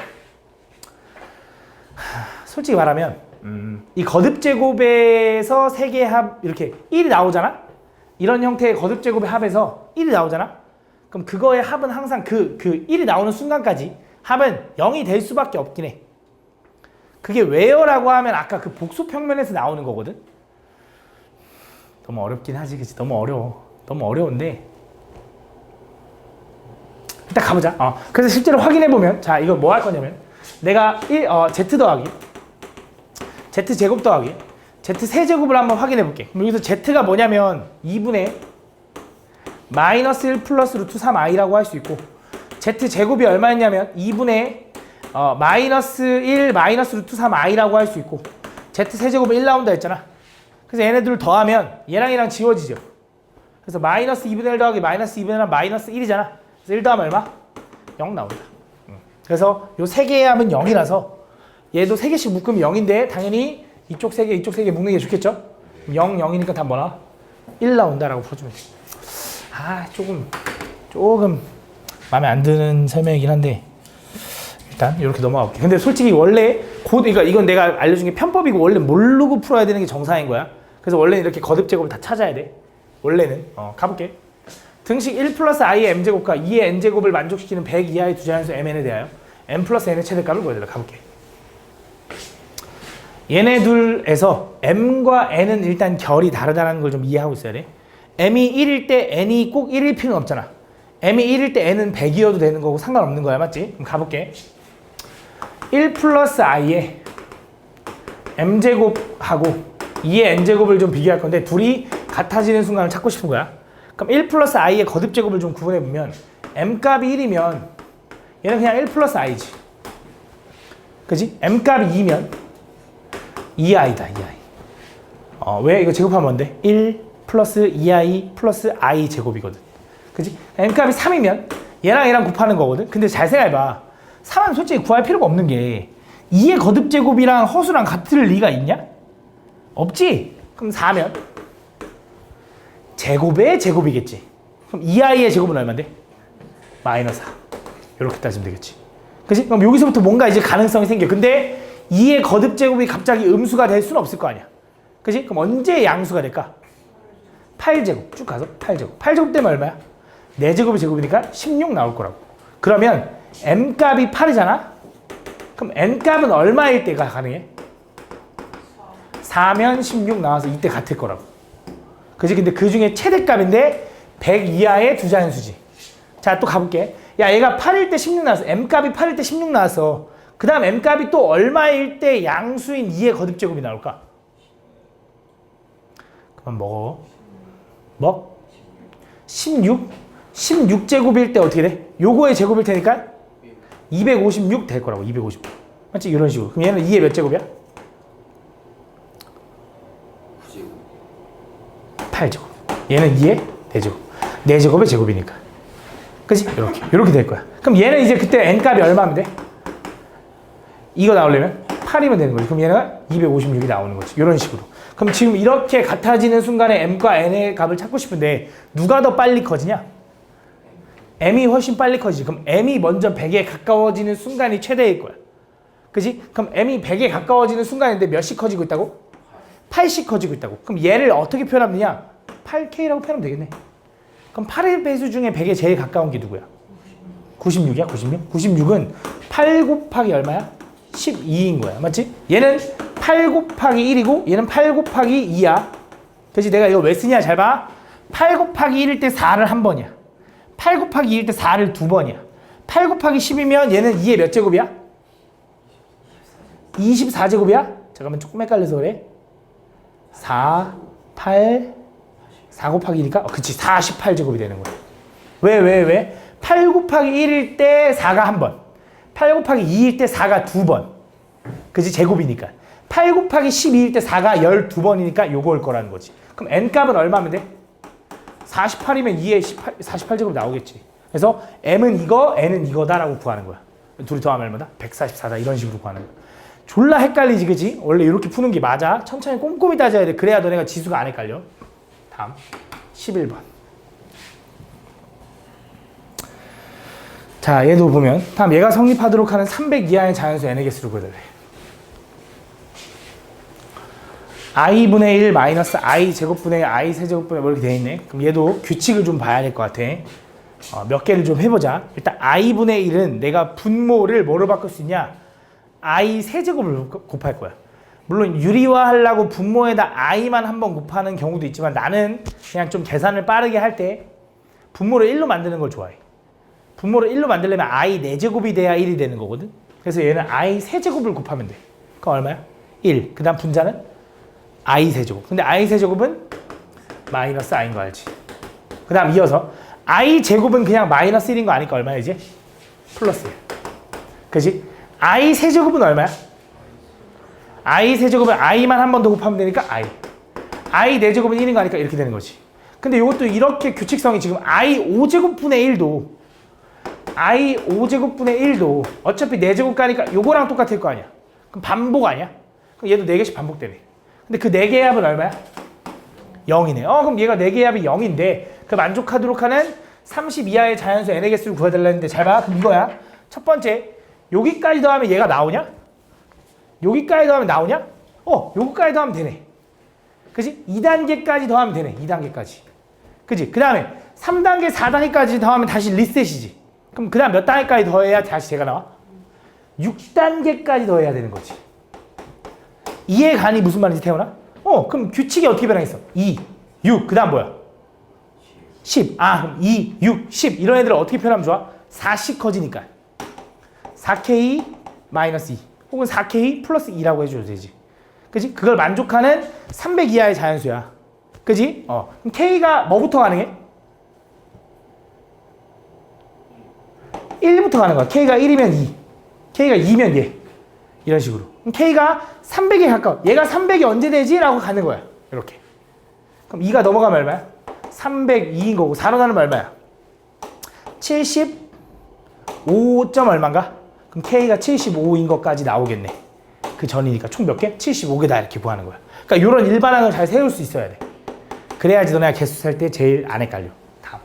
솔직히 말하면 이 거듭제곱에서 3개의 합 이렇게 1이 나오잖아? 이런 형태의 거듭제곱의 합에서 1이 나오잖아? 그럼 그거의 합은 항상 그 1이 나오는 순간까지 합은 0이 될 수밖에 없긴 해. 그게 왜요라고 하면 아까 그 복수평면에서 나오는 거거든? 너무 어렵긴 하지, 그치? 너무 어려운데 일단 가보자. 그래서 실제로 확인해보면 자, 이거 뭐 할 거냐면 내가 z 더하기 z제곱 더하기 z세제곱을 한번 확인해볼게. 그럼 여기서 z가 뭐냐면 2분의 마이너스 1 플러스 루트 3i라고 할 수 있고 z제곱이 얼마였냐면 2분의 마이너스 1 마이너스 루트 3i라고 할 수 있고 z세제곱은 1 나온다 했잖아. 그래서 얘네들을 더하면 얘랑 지워지죠. 그래서 마이너스 2분의 1 더하기 마이너스 2분의 1은 마이너스 1이잖아. 그래서 1 더하면 얼마? 0 나온다. 그래서 요 3개의 합은 0이라서 얘도 3개씩 묶으면 0인데 당연히 이쪽 3개 이쪽 3개 묶는 게 좋겠죠? 0, 0이니까 다 뭐나? 1 나온다라고 풀어주면 돼. 조금 마음에 안 드는 설명이긴 한데 일단 이렇게 넘어가 볼게. 근데 솔직히 원래 그러니까 이건 내가 알려준 게 편법이고 원래 모르고 풀어야 되는 게 정상인 거야. 그래서 원래는 이렇게 거듭제곱을 다 찾아야 돼. 원래는. 가볼게. 등식 1 플러스 i의 m제곱과 2의 n제곱을 만족시키는 100 이하의 두 자연수 mn에 대하여 m 플러스 n의 최대값을 구해달라. 가볼게. 얘네 둘에서 m과 n은 일단 결이 다르다는 걸 좀 이해하고 있어야 돼. m이 1일 때 n이 꼭 1일 필요는 없잖아. m이 1일 때 n은 100이어도 되는 거고 상관없는 거야. 맞지? 그럼 가볼게. 1 플러스 i의 m제곱하고 2의 n제곱을 좀 비교할 건데 둘이 같아지는 순간을 찾고 싶은 거야. 그럼 1 플러스 i의 거듭 제곱을 좀 구분해보면 m값이 1이면 얘는 그냥 1 플러스 i지. 그지? m값이 2면 2i다, 2i. 왜? 이거 제곱하면 뭔데? 1 플러스 2i 플러스 i 제곱이거든. 그지? m값이 3이면 얘랑 얘랑 곱하는 거거든. 근데 잘 생각해봐. 3은 솔직히 구할 필요가 없는 게 2의 거듭 제곱이랑 허수랑 같을 리가 있냐? 없지? 그럼 4면 제곱의 제곱이겠지. 그럼 2i의 제곱은 얼마인데? 마이너스 4. 이렇게 따지면 되겠지. 그치? 그럼 여기서부터 뭔가 이제 가능성이 생겨. 근데 2의 거듭 제곱이 갑자기 음수가 될 수는 없을 거 아니야. 그치? 그럼 언제 양수가 될까? 8제곱. 쭉 가서 8제곱. 8제곱 되면 얼마야? 4제곱이 제곱이니까 16 나올 거라고. 그러면 m값이 8이잖아? 그럼 n값은 얼마일 때가 가능해? 4면 16 나와서 이때 같을 거라고. 그치? 근데 그 중에 최대값인데 100 이하의 두 자연수지. 자, 또 가볼게. 야, 얘가 8일 때 16 나왔어. m값이 8일 때 16 나왔어. 그 다음 m값이 또 얼마일 때 양수인 2의 거듭제곱이 나올까? 그만 먹어. 뭐? 16? 16제곱일 때 어떻게 돼? 요거의 제곱일 테니까 256 될 거라고. 256. 맞지? 이런 식으로. 그럼 얘는 2의 몇 제곱이야? 8제곱. 얘는 2의 4제곱. 4제곱의 제곱이니까. 그치? 이렇게 될 거야. 그럼 얘는 이제 그때 n값이 얼마면 돼? 이거 나오려면 8이면 되는 거지. 그럼 얘는 256이 나오는 거지. 이런 식으로. 그럼 지금 이렇게 같아지는 순간에 m과 n의 값을 찾고 싶은데 누가 더 빨리 커지냐? m이 훨씬 빨리 커지지. 그럼 m이 먼저 100에 가까워지는 순간이 최대일 거야. 그치? 그럼 m이 100에 가까워지는 순간인데 몇씩 커지고 있다고? 8씩 커지고 있다고. 그럼 얘를 어떻게 표현하면 되냐? 8k라고 표현하면 되겠네. 그럼 8의 배수 중에 100에 제일 가까운 게 누구야? 96이야? 96? 96은 8 곱하기 얼마야? 12인 거야. 맞지? 얘는 8 곱하기 1이고 얘는 8 곱하기 2야. 그치? 내가 이거 왜 쓰냐? 잘 봐. 8 곱하기 1일 때 4를 한 번이야. 8 곱하기 2일 때 4를 두 번이야. 8 곱하기 10이면 얘는 2의 몇 제곱이야? 24제곱이야? 잠깐만 조금 헷갈려서 그래. 4, 8, 4 곱하기 2니까? 그치, 48제곱이 되는 거야. 왜? 8 곱하기 1일 때 4가 한 번. 8 곱하기 2일 때 4가 두 번. 그치, 제곱이니까. 8 곱하기 12일 때 4가 12번이니까 요거 올 거라는 거지. 그럼 n값은 얼마면 돼? 48이면 2에 48제곱 나오겠지. 그래서 m은 이거, n은 이거다라고 구하는 거야. 둘이 더하면 얼마다? 144다. 이런 식으로 구하는 거야. 졸라 헷갈리지, 그치? 원래 이렇게 푸는 게 맞아. 천천히 꼼꼼히 따져야 돼. 그래야 너네가 지수가 안 헷갈려. 다음 11번. 자, 얘도 보면 다음 얘가 성립하도록 하는 300 이하의 자연수 n의 개수를 구해달래. i분의 1 마이너스 i 제곱분의 i 세제곱분의 뭐 이렇게 돼 있네. 그럼 얘도 규칙을 좀 봐야 될 것 같아. 몇 개를 좀 해보자. 일단 i분의 1은 내가 분모를 뭐로 바꿀 수 있냐? i 세제곱을 곱할 거야. 물론 유리화하려고 분모에다 i만 한번 곱하는 경우도 있지만 나는 그냥 좀 계산을 빠르게 할 때 분모를 1로 만드는 걸 좋아해. 분모를 1로 만들려면 i 4제곱이 돼야 1이 되는 거거든. 그래서 얘는 i 세제곱을 곱하면 돼. 그럼 얼마야? 1. 그 다음 분자는 i 세제곱. 근데 i 세제곱은 마이너스 i인 거 알지? 그 다음 이어서 i 제곱은 그냥 마이너스 1인 거 아니까 얼마야 이제? 플러스 1. 그지? i 세제곱은 얼마야? i 세제곱은 i만 한 번 더 곱하면 되니까 i 4제곱은 1인 거 아니까 이렇게 되는 거지. 근데 이것도 이렇게 규칙성이 지금 i 5제곱분의 1도 i 5제곱분의 1도 어차피 4제곱 가니까 요거랑 똑같을 거 아니야. 그럼 반복 아니야? 그럼 얘도 4개씩 반복되네. 근데 그 4개의 합은 얼마야? 0이네. 그럼 얘가 4개의 합이 0인데 그 만족하도록 하는 30 이하의 자연수 n의 개수를 구해달라는데 잘 봐. 그럼 이거야. 첫 번째, 여기까지 더하면 얘가 나오냐? 여기까지 더하면 나오냐? 여기까지 더하면 되네. 그치? 2단계까지 더하면 되네. 2단계까지. 그치? 그 다음에 3단계, 4단계까지 더하면 다시 리셋이지. 그럼 그 다음 몇 단계까지 더해야 다시 제가 나와? 6단계까지 더해야 되는 거지. 이해가니 무슨 말인지 태어나? 그럼 규칙이 어떻게 변하겠어? 2, 6, 그 다음 뭐야? 10. 그럼 2, 6, 10 이런 애들을 어떻게 표현하면 좋아? 4씩 커지니까 4K 마이너스 2 혹은 4K 플러스 2라고 해줘도 되지. 그치? 그걸 만족하는 300 이하의 자연수야. 그치? 그럼 K가 뭐부터 가능해? 1부터 가는 거야. K가 1이면 2, K가 2면 얘. 이런 식으로. 그럼 K가 300에 가까워. 얘가 300이 언제 되지? 라고 가는 거야. 이렇게. 그럼 2가 넘어가면 얼마야? 302인 거고 4로 나누면 얼마야? 75점 얼마인가? 그럼 K가 75인 것까지 나오겠네. 그 전이니까 총 몇 개? 75개다 이렇게 구하는 거야. 그러니까 이런 일반항을 잘 세울 수 있어야 돼. 그래야지 너네가 개수 살 때 제일 안 헷갈려. 다음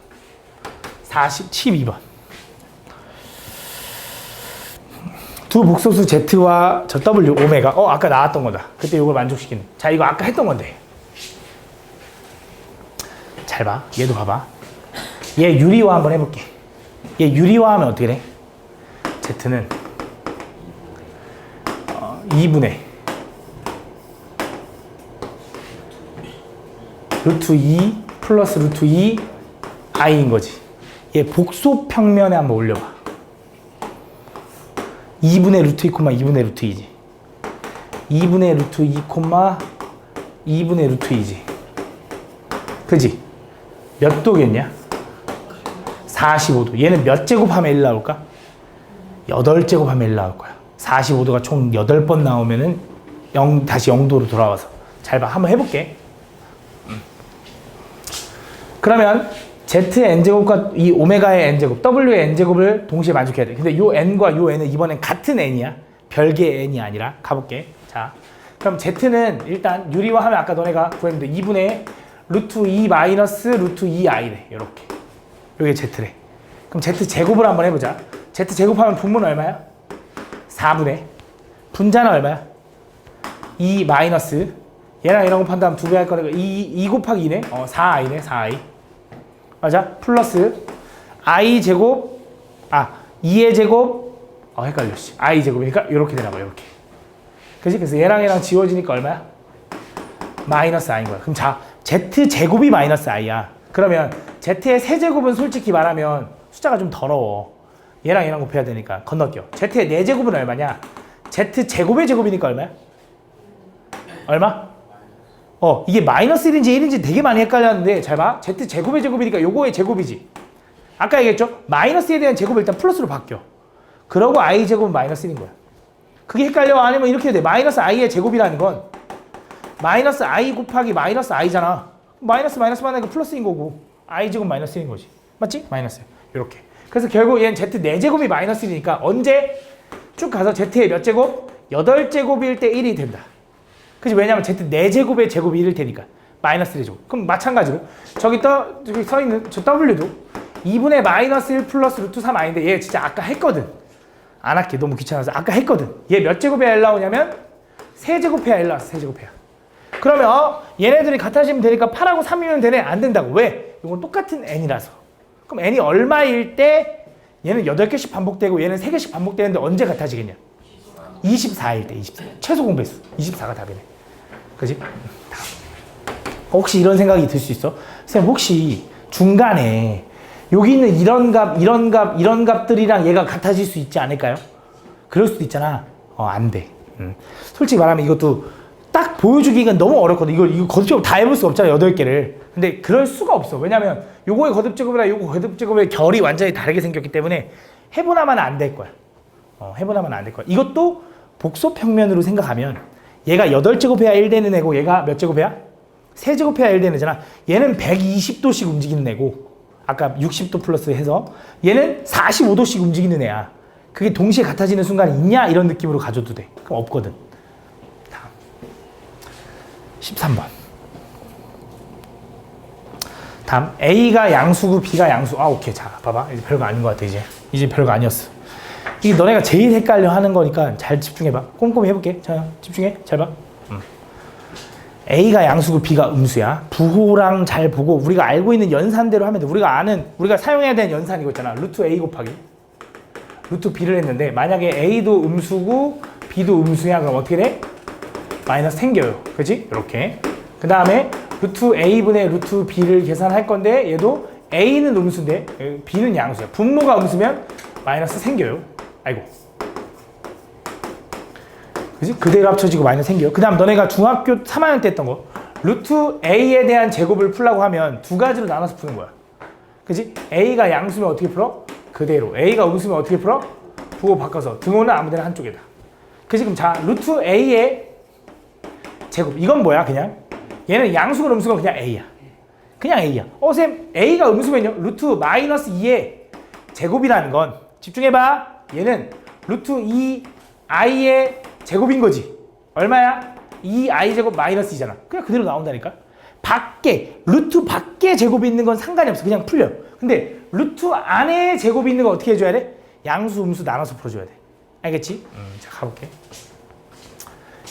12번. 두 복소수 Z와 저 W 오메가. 아까 나왔던 거다. 그때 이걸 만족시키는. 자, 이거 아까 했던 건데. 잘 봐. 얘도 봐봐. 얘 유리화 한번 해볼게. 얘 유리화하면 어떻게 돼? Z는 2분의 루트 2 플러스 루트 2 i인 거지. 얘 복소 평면에 한번 올려봐. 2분의 루트 2, 2분의 루트 2지. 2분의 루트 2, 2분의 루트 2지. 그지? 몇 도겠냐? 45도. 얘는 몇 제곱하면 1 나올까? 8제곱하면 1 나올 거야. 45도가 총 8번 나오면은 다시 0도로 돌아와서. 잘 봐. 한번 해볼게. 그러면 Z의 N제곱과 이 오메가의 N제곱, W의 N제곱을 동시에 만족해야 돼. 근데 요 N과 요 N은 이번엔 같은 N이야. 별개의 N이 아니라. 가볼게. 자, 그럼 Z는 일단 유리화하면 아까 너네가 구했는데 2분의 루트 2 마이너스 루트 2i래. 요렇게. 요게 Z래. 그럼 Z 제곱을 한번 해보자. Z 제곱하면 분모는 얼마야? 4분의 분자는 얼마야? 2 마이너스 얘랑 얘랑 곱한다면 2배 할 거니까 2 곱하기 2네? 4i네. 4i. 맞아? 플러스 i 제곱 2의 제곱 헷갈려. i 제곱이니까 이렇게 되나 봐. 이렇게. 그치? 그래서 얘랑 얘랑 지워지니까 얼마야? 마이너스 i인 거야. 그럼 자, z 제곱이 마이너스 i야. 그러면 z의 세제곱은 솔직히 말하면 숫자가 좀 더러워. 얘랑 얘랑 곱해야 되니까 건너뛰어. z의 4제곱은 얼마냐? z 제곱의 제곱이니까 얼마야? 얼마? 이게 마이너스 1인지 1인지 되게 많이 헷갈렸는데 잘 봐. z 제곱의 제곱이니까 요거의 제곱이지. 아까 얘기했죠? 마이너스에 대한 제곱이 일단 플러스로 바뀌어. 그러고 i 제곱은 마이너스 1인 거야. 그게 헷갈려? 아니면 이렇게 돼. 마이너스 i의 제곱이라는 건 마이너스 i 곱하기 마이너스 i잖아. 마이너스 만나니까 플러스인 거고 i 제곱 마이너스 1인 거지. 맞지? 마이너스. 이렇게. 그래서 결국 얘는 z 4제곱이 마이너스 1이니까 언제 쭉 가서 z의 몇 제곱? 8제곱일 때 1이 된다. 그치? 왜냐면 z 4제곱의 제곱이 1일 테니까. 마이너스 1제곱. 그럼 마찬가지로 저기 써있는 저 w도 2분의 마이너스 1 플러스 루트 3i인데 얘 진짜 아까 했거든. 안 할게. 너무 귀찮아서. 아까 했거든. 얘 몇 제곱해야 1 나오냐면 세제곱해야 1 나왔어. 세제곱해야. 그러면 얘네들이 같아지면 되니까 8하고 3이면 되네? 안 된다고. 왜? 이건 똑같은 n이라서. 그럼 n이 얼마일 때 얘는 8개씩 반복되고 얘는 3개씩 반복되는데 언제 같아지겠냐? 24일 때. 24. 최소 공배수 24가 답이네. 그지? 혹시 이런 생각이 들 수 있어? 선생님 혹시 중간에 여기 있는 이런 값들이랑 얘가 같아질 수 있지 않을까요? 그럴 수도 있잖아. 안 돼. 솔직히 말하면 이것도 딱 보여주기가 너무 어렵거든. 이거 거듭제곱 다 해볼 수 없잖아. 8개를. 근데 그럴 수가 없어. 왜냐면 요거의 거듭제곱이랑 요거 거듭제곱의 결이 완전히 다르게 생겼기 때문에 해보나마는 안 될 거야. 해보나마는 안 될 거야. 이것도 복소평면으로 생각하면 얘가 8제곱해야 1 되는 애고 얘가 몇 제곱해야? 3제곱해야 1 되는 애잖아. 얘는 120도씩 움직이는 애고 아까 60도 플러스 해서 얘는 45도씩 움직이는 애야. 그게 동시에 같아지는 순간이 있냐? 이런 느낌으로 가져도 돼. 그럼 없거든. 다음 13번. 다음 A가 양수고 B가 양수. 오케이. 자, 봐봐. 이제 별거 아닌 것 같아. 이제 별거 아니었어. 이게 너네가 제일 헷갈려 하는 거니까 잘 집중해봐. 꼼꼼히 해볼게. 자, 집중해. 잘 봐. A가 양수고 B가 음수야. 부호랑 잘 보고 우리가 알고 있는 연산대로 하면 돼. 우리가 사용해야 되는 연산 이거 있잖아. 루트 A 곱하기 루트 B를 했는데 만약에 A도 음수고 B도 음수야. 그럼 어떻게 돼? 마이너스 생겨요. 그치? 이렇게. 그 다음에 루트 A분의 루트 B를 계산할 건데 얘도 A는 음수인데 B는 양수야. 분모가 음수면 마이너스 생겨요. 아이고. 그지? 그대로 합쳐지고 마이너스 생겨요. 그 다음 너네가 중학교 3학년 때 했던 거 루트 A에 대한 제곱을 풀라고 하면 두 가지로 나눠서 푸는 거야. 그지? A가 양수면 어떻게 풀어? 그대로. A가 음수면 어떻게 풀어? 부호 바꿔서 등호는 아무데나 한쪽에다. 그 지금 자 루트 A의 제곱. 이건 뭐야 그냥? 얘는 양수건 음수건 그냥 A야. 그냥 A야. 쌤 A가 음수면요 루트 마이너스 2의 제곱이라는 건 집중해봐. 얘는 루트 2i의 제곱인 거지. 얼마야? 2i 제곱 마이너스 2잖아. 그냥 그대로 나온다니까. 밖에 루트 밖에 제곱이 있는 건 상관이 없어. 그냥 풀려. 근데 루트 안에 제곱이 있는 거 어떻게 해줘야 돼? 양수 음수 나눠서 풀어줘야 돼. 알겠지? 자 가볼게.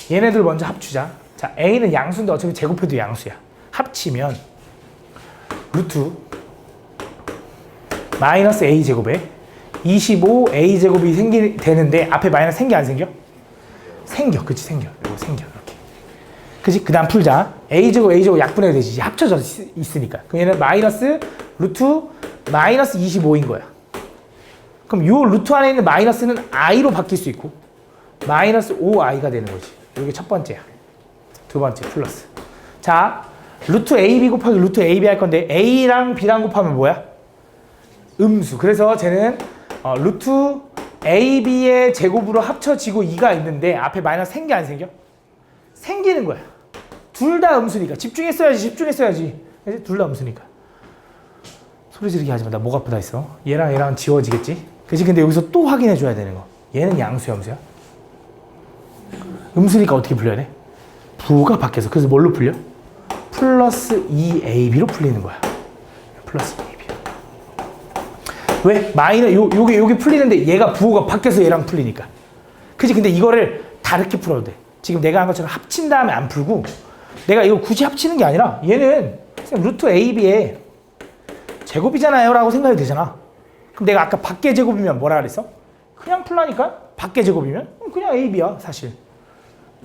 얘네들 먼저 합치자. 자 A는 양수인데 어차피 제곱해도 양수야. 합치면 루트 마이너스 A 제곱에 25A 제곱이 되는데 앞에 마이너스 생겨 안 생겨? 생겨. 그치 생겨. 이거 생겨. 이렇게. 그치? 그 다음 풀자. A 제곱 약분해야 되지. 합쳐져 있으니까. 그럼 얘는 마이너스 루트 마이너스 25인 거야. 그럼 요 루트 안에 있는 마이너스는 i로 바뀔 수 있고 마이너스 5i가 되는 거지. 이게 첫 번째야. 두 번째 플러스. 자 루트 AB 곱하기 루트 AB 할 건데 A랑 B랑 곱하면 뭐야? 음수. 그래서 쟤는 루트 AB의 제곱으로 합쳐지고 2가 있는데 앞에 마이너스 생겨 안 생겨? 생기는 거야. 둘 다 음수니까. 집중했어야지. 둘 다 음수니까. 소리 지르게 하지 마. 나 목 아프다 했어. 얘랑 얘랑 지워지겠지? 그치? 근데 여기서 또 확인해 줘야 되는 거. 얘는 양수야, 음수야? 음수니까 어떻게 풀려야 돼? 부호가 바뀌어서. 그래서 뭘로 풀려? 플러스 2AB로 풀리는 거야. 플러스 2AB. 왜? 요게 풀리는데 얘가 부호가 바뀌어서 얘랑 풀리니까. 그치? 근데 이거를 다르게 풀어도 돼. 지금 내가 한 것처럼 합친 다음에 안 풀고 내가 이거 굳이 합치는 게 아니라 얘는 루트 AB의 제곱이잖아요 라고 생각이 되잖아. 그럼 내가 아까 밖의 제곱이면 뭐라 그랬어? 그냥 풀라니까? 밖의 제곱이면? 그냥 AB야 사실.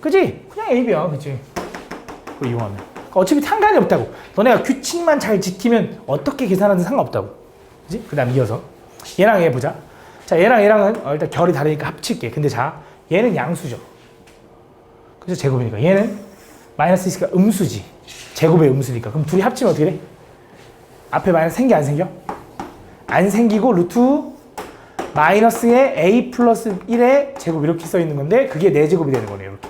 그치? 그냥 AB야. 그치? 그거 이용하면. 그러니까 어차피 상관이 없다고. 너네가 규칙만 잘 지키면 어떻게 계산하든 상관없다고. 그치? 그 다음 이어서 얘랑 얘 보자. 자 얘랑 얘랑은 일단 결이 다르니까 합칠게. 근데 자 얘는 양수죠. 그래서 제곱이니까 얘는 마이너스 있으니까 음수지. 제곱의 음수니까. 그럼 둘이 합치면 어떻게 돼? 앞에 마이너스 생겨 안 생겨? 안 생기고 루트 마이너스의 A 플러스 1의 제곱 이렇게 써 있는 건데 그게 4제곱이 되는 거네. 이렇게.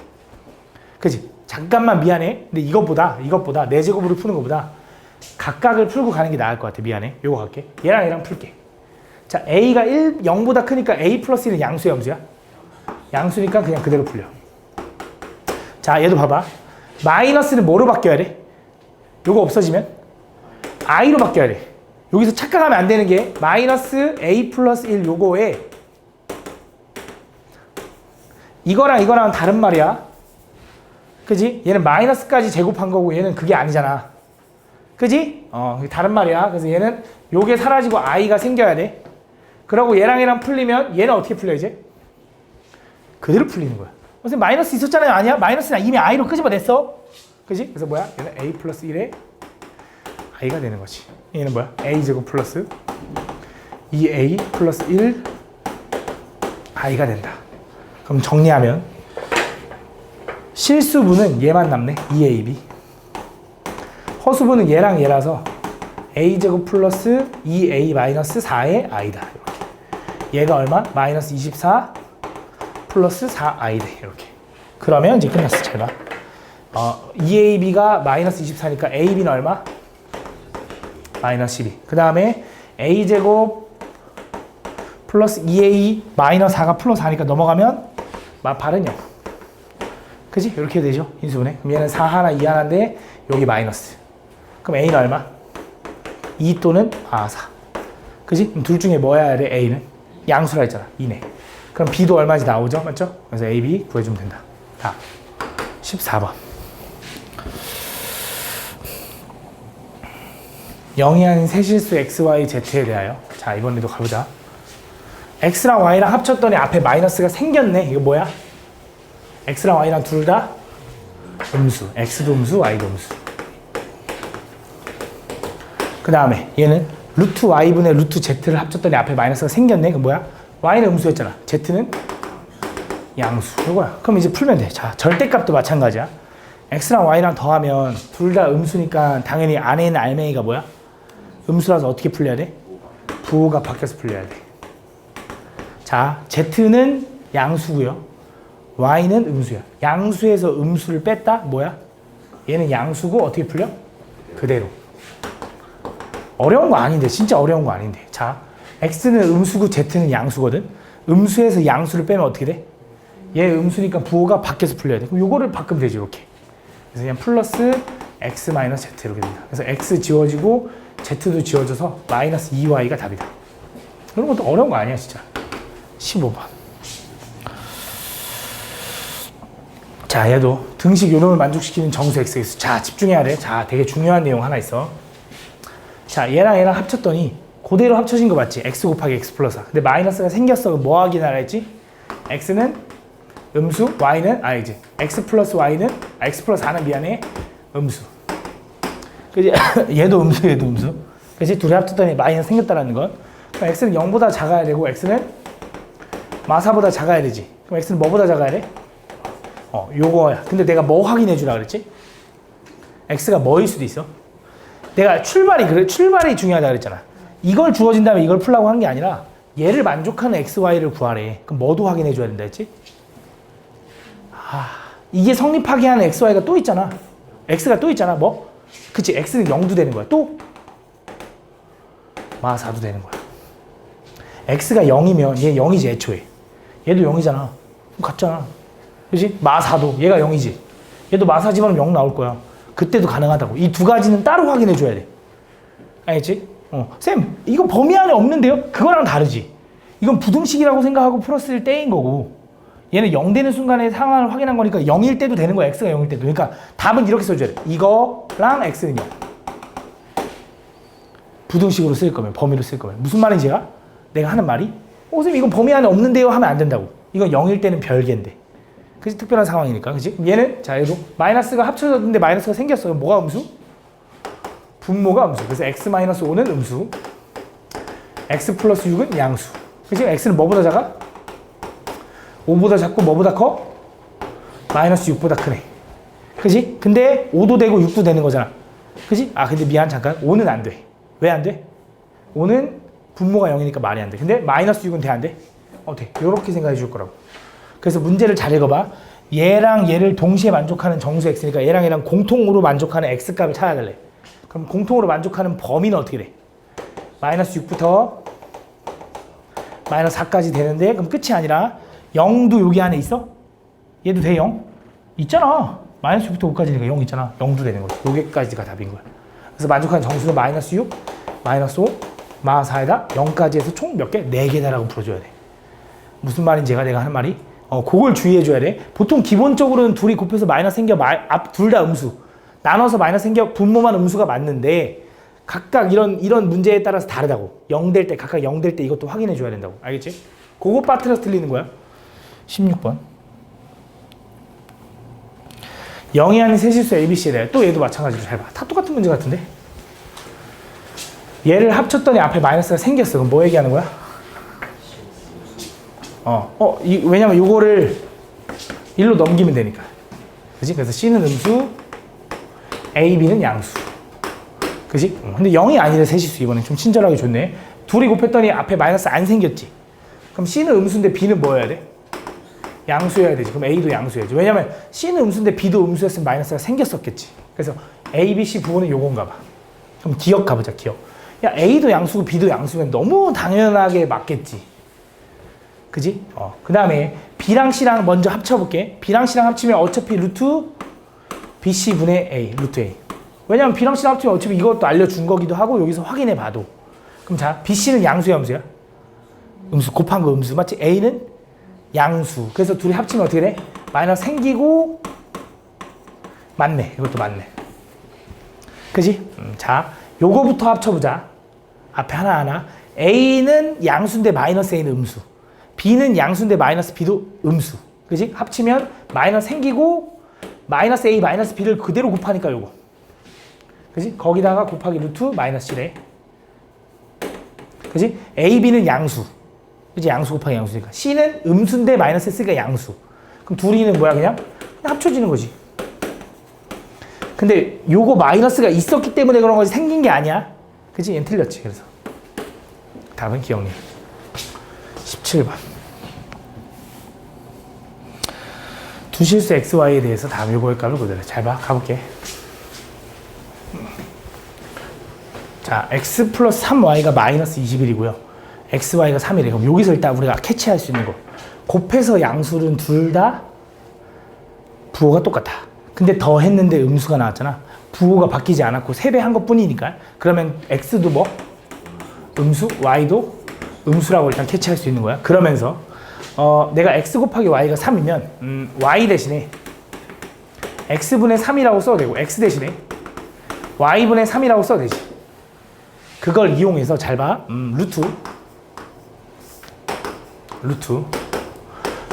그치? 잠깐만 미안해. 근데 이것보다 4제곱으로 푸는 것보다 각각을 풀고 가는 게 나을 것 같아. 미안해. 요거 갈게. 얘랑 얘랑 풀게. 자 A가 0보다 크니까 A 플러스 1은 양수야 음수야? 양수니까 그냥 그대로 풀려. 자 얘도 봐봐. 마이너스는 뭐로 바뀌어야 돼? 요거 없어지면 i로 바뀌어야 돼. 여기서 착각하면 안 되는 게 마이너스 a 플러스 1 요거에 이거랑 다른 말이야. 그지? 얘는 마이너스까지 제곱한 거고 얘는 그게 아니잖아. 그지? 다른 말이야. 그래서 얘는 요게 사라지고 i가 생겨야 돼. 그러고 얘랑 풀리면 얘는 어떻게 풀려 이제? 그대로 풀리는 거야. 선생님 마이너스 있었잖아요. 아니야? 마이너스는 이미 i로 끄집어냈어. 그지? 그래서 뭐야? 얘는 a 플러스 1에 i가 되는 거지. 얘는 뭐야? a제곱 플러스 2a 플러스 1 i가 된다. 그럼 정리하면 실수분은 얘만 남네. 2ab. 허수분은 얘랑 얘라서 a제곱 플러스 2a 마이너스 4의 i다. 이렇게. 얘가 얼마? 마이너스 24 플러스 4i 돼. 이렇게. 그러면 이제 끝났어. 잘 봐. 2ab가 마이너스 24니까 ab는 얼마? 마이너스 12. 그 다음에 a제곱 플러스 2a 마이너스 4가 플러스 4니까 넘어가면 발은 0. 그지? 이렇게 되죠. 인수분해. 그럼 얘는 4 하나 2 하나인데 여기 마이너스. 그럼 a는 얼마? 2 또는 4. 그지? 그럼 둘 중에 뭐야 돼? a는? 양수라 했잖아. 2네. 그럼 b도 얼마인지 나오죠? 맞죠? 그래서 a, b 구해주면 된다. 다. 14번. 영이한 세실수 x, y, z에 대하여. 자, 이번에도 가보자. x랑 y랑 합쳤더니 앞에 마이너스가 생겼네. 이거 뭐야? x랑 y랑 둘 다 음수. x도 음수, y도 음수. 그 다음에 얘는 루트 y분의 루트 z를 합쳤더니 앞에 마이너스가 생겼네. 그 뭐야? y는 음수였잖아. z는 양수. 이거야. 그럼 이제 풀면 돼. 자, 절대값도 마찬가지야. x랑 y랑 더하면 둘 다 음수니까 당연히 안에 있는 알맹이가 뭐야? 음수라서 어떻게 풀려야 돼? 부호가 바뀌어서 풀려야 돼. 자, Z는 양수고요. Y는 음수야. 양수에서 음수를 뺐다? 뭐야? 얘는 양수고 어떻게 풀려? 그대로. 어려운 거 아닌데. 진짜 어려운 거 아닌데. 자, X는 음수고 Z는 양수거든. 음수에서 양수를 빼면 어떻게 돼? 얘 음수니까 부호가 밖에서 풀려야 돼. 그럼 요거를 바꾸면 되죠. 이렇게. 그래서 그냥 플러스 X 마이너스 Z 이렇게 됩니다. 그래서 X 지워지고 Z도 지워져서 마이너스 2Y가 답이다. 그런 것도 어려운 거 아니야 진짜. 15번. 자, 얘도 등식 요놈을 만족시키는 정수 Xx. 자, 집중해야 돼. 자, 되게 중요한 내용 하나 있어. 자, 얘랑 얘랑 합쳤더니 그대로 합쳐진 거 맞지? X 곱하기 X 플러스 4. 근데 마이너스가 생겼어. 뭐 하긴 하라 했지? X는 음수, Y는 아니지. X 플러스 Y는 X 플러스 4는 미안해. 음수. 그지? 얘도 음수, 얘도 음수. 그지? 둘이 합쳤더니 마이너스 생겼다라는 건. 그럼 X는 0보다 작아야 되고 X는 마사보다 작아야 되지. 그럼 X는 뭐보다 작아야 돼? 요거야. 근데 내가 뭐 확인해 주라 그랬지? X가 뭐일 수도 있어? 내가 출발이 중요하다 그랬잖아. 이걸 주어진 다음에 이걸 풀라고 한 게 아니라 얘를 만족하는 X, Y를 구하래. 그럼 뭐도 확인해 줘야 된다 했지? 이게 성립하게 하는 X, Y가 또 있잖아. X가 또 있잖아. 뭐? 그치, X는 0도 되는 거야. 또? 마 4도 되는 거야. X가 0이면 얘 0이지 애초에. 얘도 0이잖아. 같잖아. 그치? 마 4도 얘가 0이지. 얘도 마 4 집어넣으면 0 나올 거야. 그때도 가능하다고. 이 두 가지는 따로 확인해 줘야 돼. 알겠지? 쌤, 이거 범위 안에 없는데요? 그거랑 다르지. 이건 부등식이라고 생각하고 풀었을 때인 거고, 얘는 0 되는 순간에 상황을 확인한 거니까 0일 때도 되는 거야. X가 0일 때도. 그러니까 답은 이렇게 써줘야 돼. 이거랑 X는 0. 부등식으로 쓸 거면, 범위로 쓸 거면. 무슨 말인지 내가 하는 말이? 쌤, 이건 범위 안에 없는데요? 하면 안 된다고. 이건 0일 때는 별개인데. 그치? 특별한 상황이니까. 그치? 얘는, 자, 얘도 마이너스가 합쳐졌는데 마이너스가 생겼어요. 뭐가 음수? 분모가 음수. 그래서 X-5는 음수. X 플러스 6은 양수. 그치? X는 뭐보다 작아? 5보다 작고 뭐보다 커? 마이너스 6보다 크네. 그치? 근데 5도 되고 6도 되는 거잖아. 그치? 근데 미안, 잠깐. 5는 안 돼. 왜 안 돼? 5는 분모가 0이니까 말이 안 돼. 근데 마이너스 6은 돼, 안 돼? 돼. 요렇게 생각해 줄 거라고. 그래서 문제를 잘 읽어봐. 얘랑 얘를 동시에 만족하는 정수 X니까 얘랑 얘랑 공통으로 만족하는 X값을 찾아달래. 그럼 공통으로 만족하는 범위는 어떻게 돼? 마이너스 6부터 마이너스 4까지 되는데, 그럼 끝이 아니라 0도 여기 안에 있어? 얘도 돼, 0? 있잖아. 마이너스 6부터 5까지니까 0 있잖아. 0도 되는 거지. 여기까지가 답인 거야. 그래서 만족하는 정수는 마이너스 6, 마이너스 5, 마 4에다 0까지 해서 총 몇 개? 4개다라고 풀어줘야 돼. 무슨 말인지 내가 하는 말이? 그걸 주의해줘야 돼. 보통 기본적으로는 둘이 곱해서 마이너스 생겨, 앞 둘 다 음수. 나눠서 마이너스 생겨, 분모만 음수가 맞는데, 각각 이런 문제에 따라서 다르다고. 0 될 때, 각각 0 될 때 이것도 확인해줘야 된다고. 알겠지? 그거 빠뜨려서 틀리는 거야. 16번. 0이 아닌 세실수 ABC에 대해 또 얘도 마찬가지로 잘 봐. 다 똑같은 문제 같은데? 얘를 합쳤더니 앞에 마이너스가 생겼어. 그럼 뭐 얘기하는 거야? 왜냐면 요거를 1로 넘기면 되니까. 그지? 그래서 C는 음수, A, B는 양수. 그지? 근데 0이 아니래, 세실수. 이번엔 좀 친절하게 줬네. 둘이 곱했더니 앞에 마이너스 안 생겼지. 그럼 C는 음수인데 B는 뭐 해야 돼? 양수여야 되지. 그럼 A도 양수여야지. 왜냐면 C는 음수인데 B도 음수였으면 마이너스가 생겼었겠지. 그래서 A, B, C 부호는 요건가 봐. 그럼 기억 가보자, 기억. 야, A도 양수고 B도 양수면 너무 당연하게 맞겠지. 그지? 그 다음에 B랑 C랑 먼저 합쳐볼게. B랑 C랑 합치면 어차피 루트 BC분의 A, 루트 A. 왜냐면 B랑 C랑 합치면 어차피 이것도 알려준 거기도 하고 여기서 확인해 봐도. 그럼 자, BC는 양수야, 음수야? 음수, 곱한 거 음수. 맞지? A는 양수. 그래서 둘이 합치면 어떻게 돼? 마이너스 생기고 맞네. 이것도 맞네. 그지? 자, 요거부터 합쳐보자. 앞에 하나하나. A는 양수인데 마이너스 A는 음수. B는 양수인데 마이너스 B도 음수. 그지? 합치면 마이너스 생기고 마이너스 A 마이너스 B를 그대로 곱하니까 요거. 그지? 거기다가 곱하기 루트 마이너스 7에. 그지? A, B는 양수. 그지? 양수 곱하기 양수니까. C는 음수인데 마이너스 S가 양수. 그럼 둘이는 뭐야? 그냥 합쳐지는 거지. 근데 요거 마이너스가 있었기 때문에 그런 거지 생긴 게 아니야. 그지? 얘는 틀렸지. 그래서 답은 기억님. 17번. 두 실수 xy에 대해서 다음 요거의 값을 그대로 잘 봐. 가볼게. 자, x 플러스 3y가 마이너스 21이고요. xy가 3이래. 그럼 여기서 일단 우리가 캐치할 수 있는 거. 곱해서 양수는 둘 다 부호가 똑같아. 근데 더 했는데 음수가 나왔잖아. 부호가 바뀌지 않았고 3배 한 것 뿐이니까. 그러면 x도 뭐? 음수, y도 음수라고 일단 캐치할 수 있는 거야. 그러면서 내가 x 곱하기 y가 3이면 y 대신에 x분의 3이라고 써도 되고 x 대신에 y분의 3이라고 써도 되지. 그걸 이용해서 잘 봐. 루트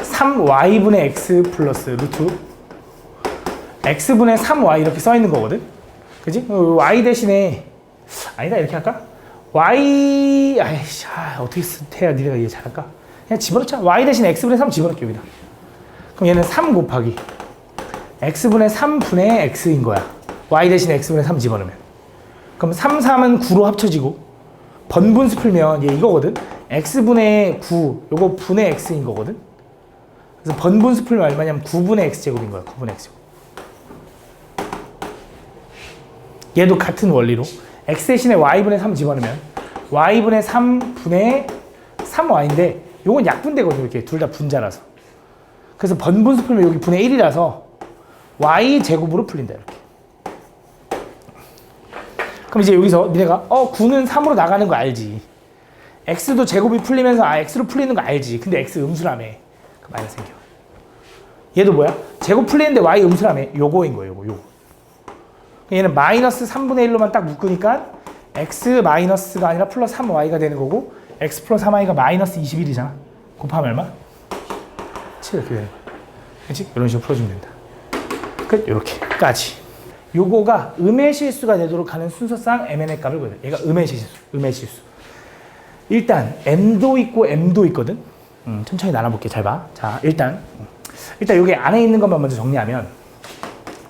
3y분의 x 플러스 루트 x분의 3y 이렇게 써 있는 거거든. 그지? y 대신에 아니다 이렇게 할까? y 아이씨 어떻게 해야 니네가 이해 잘할까? 그냥 집어넣자. y 대신에 x분의 3 집어넣게 여기다. 그럼 얘는 3 곱하기 x분의 3분의 x인 거야. y 대신에 x분의 3 집어넣으면. 그럼 3, 3은 9로 합쳐지고 번분수 풀면 얘 이거거든. x분의 9 요거 분의 x인 거거든. 그래서 번분수 풀면 얼마냐면 9분의 x제곱인 거야. 9분의 x제곱. 얘도 같은 원리로 x 대신에 y분의 3 집어넣으면 y분의 3분의 3y인데 요건 약분되거든요. 이렇게 둘 다 분자라서. 그래서 번분수 풀면 여기 분의 1이라서 y제곱으로 풀린다. 이렇게. 그럼 이제 여기서 니네가 9는 3으로 나가는 거 알지. x도 제곱이 풀리면서 x로 풀리는 거 알지. 근데 x 음수라며. 그 마이너스 생겨. 얘도 뭐야? 제곱 풀리는데 y 음수라며. 요거인 거예요. 요거. 얘는 마이너스 3분의 1로만 딱 묶으니까 x 마이너스가 아니라 플러스 3y가 되는 거고 x 플러스 3y가 마이너스 21이잖아. 곱하면 얼마? 7 이렇게 되는 거야. 그렇지? 이런 식으로 풀어주면 된다. 끝. 요렇게까지. 요거가 음의 실수가 되도록 하는 순서상 mn의 값을 구해야 돼. 얘가 음의 실수. 일단 m도 있고 m도 있거든. 천천히 나눠볼게. 잘 봐. 자, 일단 여기 안에 있는 것만 먼저 정리하면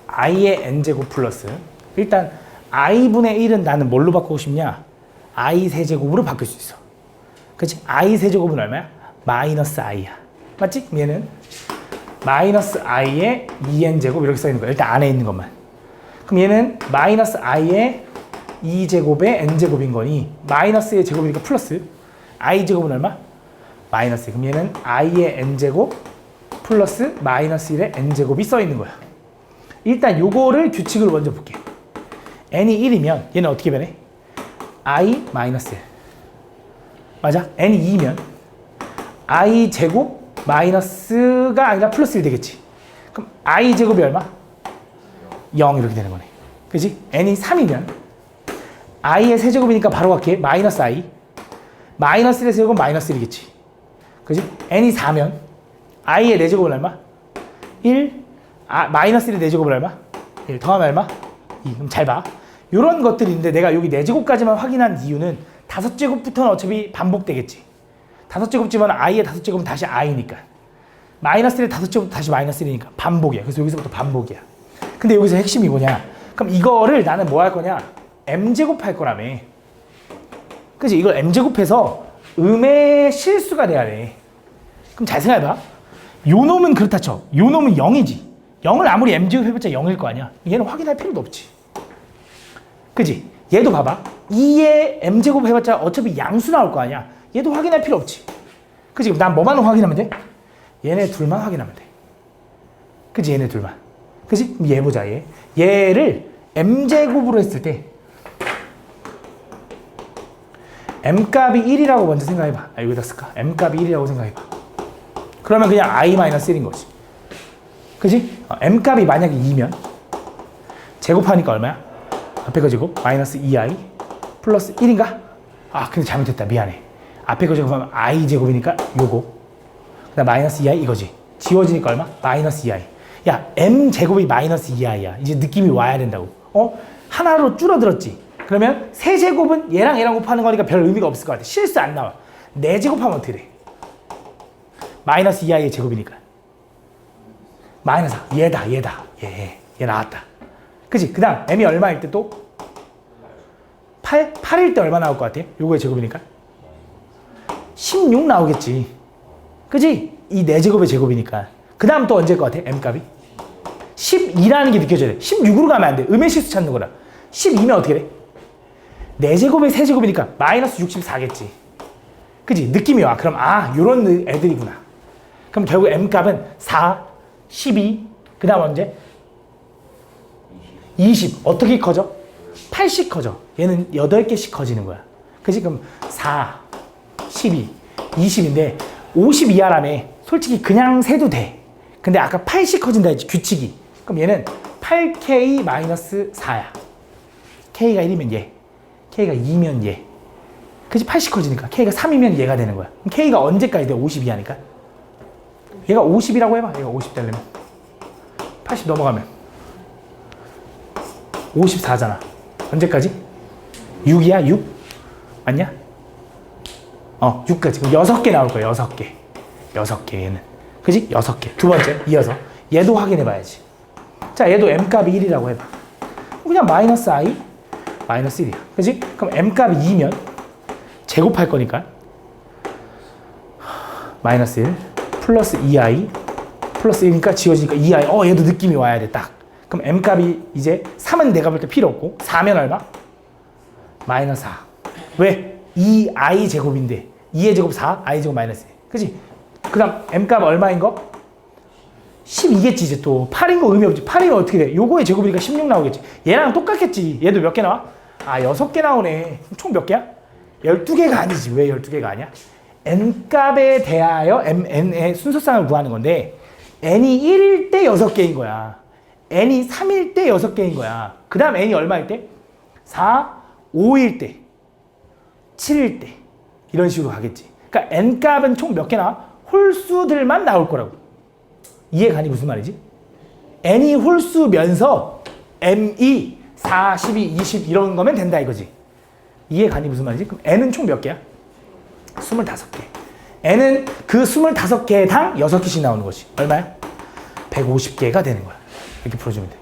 i의 n제곱 플러스 일단 i분의 1은 나는 뭘로 바꾸고 싶냐? i 세제곱으로 바꿀 수 있어. 그치? i 세제곱은 얼마야? 마이너스 i야. 맞지? 얘는 마이너스 i의 2n제곱 이렇게 써있는 거야. 일단 안에 있는 것만. 그럼 얘는 마이너스 i의 2제곱의 n제곱인 거니 마이너스의 제곱이니까 플러스 i제곱은 얼마? 마이너스. 그럼 얘는 i의 n제곱 플러스 마이너스 1의 n제곱이 써있는 거야. 일단 요거를 규칙으로 먼저 볼게. n이 1이면 얘는 어떻게 변해? i 마이너스 1. 맞아? n이 2면 i 제곱 마이너스가 아니라 플러스 1 되겠지. 그럼 i 제곱이 얼마? 0 이렇게 되는 거네. 그지? n이 3이면 i의 세제곱이니까 바로 갈게. 마이너스 i. 마이너스 1의 세제곱은 마이너스 1이겠지. 그지? n이 4면 i의 4제곱은 얼마? 1. 마이너스 1의 4제곱은 얼마? 1. 더하면 얼마? 2. 그럼 잘 봐. 요런 것들인데 내가 여기 4제곱까지만 확인한 이유는 5제곱부터는 어차피 반복되겠지. 5제곱 집어는 i의 5제곱은 다시 i니까. 마이너스 1의 5제곱 다시 마이너스 1이니까 반복이야. 그래서 여기서부터 반복이야. 근데 여기서 핵심이 뭐냐? 그럼 이거를 나는 뭐 할 거냐? m제곱 할 거라며. 그치? 이걸 m제곱해서 음의 실수가 돼야 돼. 그럼 잘 생각해봐. 요 놈은 그렇다 쳐. 요 놈은 0이지. 0을 아무리 m제곱 해봤자 0일 거 아니야. 얘는 확인할 필요도 없지. 그치? 얘도 봐봐. 2의 m제곱 해봤자 어차피 양수 나올 거 아니야. 얘도 확인할 필요 없지. 그치? 난 뭐만 확인하면 돼? 얘네 둘만 확인하면 돼. 그치? 얘네 둘만. 그치? 그럼 얘 보자, 얘. 얘를 m제곱으로 했을 때 m값이 1이라고 먼저 생각해봐. 여기다 쓸까? m값이 1이라고 생각해봐. 그러면 그냥 i-1인 거지. 그치? m값이 만약에 2면 제곱하니까 얼마야? 앞에 거 제곱 마이너스 2i 플러스 1인가? 근데 잘못했다. 미안해. 앞에 거 제곱하면 i 제곱이니까 요거. 그다음 마이너스 2i 이거지. 지워지니까 얼마? 마이너스 2i. 야, m 제곱이 마이너스 2i야. 이제 느낌이 와야 된다고. 하나로 줄어들었지. 그러면 세제곱은 얘랑 얘랑 곱하는 거니까 별 의미가 없을 것 같아. 실수 안 나와. 4제곱하면 어떻게 돼? 마이너스 2i의 제곱이니까. 마이너스 얘다. 얘 나왔다. 그치? 그 다음 m이 얼마일 때 또? 8일 때 얼마 나올 것 같아? 요거의 제곱이니까 16 나오겠지. 그치? 이 4제곱의 제곱이니까. 그 다음 또 언제일 것 같아? m값이 12라는 게 느껴져야 돼. 16으로 가면 안 돼. 음의 실수 찾는 거라. 12면 어떻게 돼? 4제곱에 3제곱이니까 마이너스 64겠지. 그지? 느낌이 와. 그럼 요런 애들이구나. 그럼 결국 m값은 4, 12, 그 다음 언제? 20. 어떻게 커져? 8씩 커져. 얘는 8개씩 커지는 거야. 그지? 그럼 4, 12, 20인데 50 이하라며. 솔직히 그냥 세도 돼. 근데 아까 8씩 커진다 했지, 규칙이. 그럼 얘는 8k-4야. k가 1이면 얘, k가 2면 얘. 그치? 8씩 커지니까 k가 3이면 얘가 되는 거야. 그럼 k가 언제까지 돼? 50 이하니까. 얘가 50이라고 해봐. 얘가 50 되려면 80 넘어가면 54잖아. 언제까지? 6이야? 6? 맞냐? 6까지. 그럼 6개 나올 거야. 6개. 6개 얘는. 그지? 6개. 두 번째 이어서 얘도 확인해 봐야지. 자, 얘도 m값이 1이라고 해봐. 그냥 마이너스 i 마이너스 1이야. 그지? 그럼 m값이 2면 제곱할 거니까 마이너스 1 플러스 2i 플러스 1이니까 지워지니까 2i. 얘도 느낌이 와야 돼. 딱. 그럼 m값이 이제 3은 내가 볼 때 필요 없고 4면 얼마? 마이너스 4. 왜? 2i 제곱인데 2의 제곱 4, i 제곱 마이너스 1. 그지? 그 다음 m값 얼마인 거? 12겠지. 이제 또 8인 거 의미 없지. 8이면 어떻게 돼? 요거의 제곱이니까 16 나오겠지. 얘랑 똑같겠지. 얘도 몇 개 나와? 6개 나오네. 총 몇 개야? 12개가 아니지. 왜 12개가 아니야? n값에 대하여 n의 순서상을 구하는 건데 n이 1일 때 6개인 거야. n이 3일 때 6개인 거야. 그 다음 n이 얼마일 때? 4, 5일 때, 7일 때 이런 식으로 가겠지. 그러니까 n값은 총 몇 개 나와? 홀수들만 나올 거라고. 이해가니 무슨 말이지? n이 홀수면서 m이 4, 12, 20 이런 거면 된다 이거지. 이해가니 무슨 말이지? 그럼 n은 총 몇 개야? 25개. n은 그 25개당 6개씩 나오는 거지. 얼마야? 150개가 되는 거야. 이렇게 풀어주면 돼.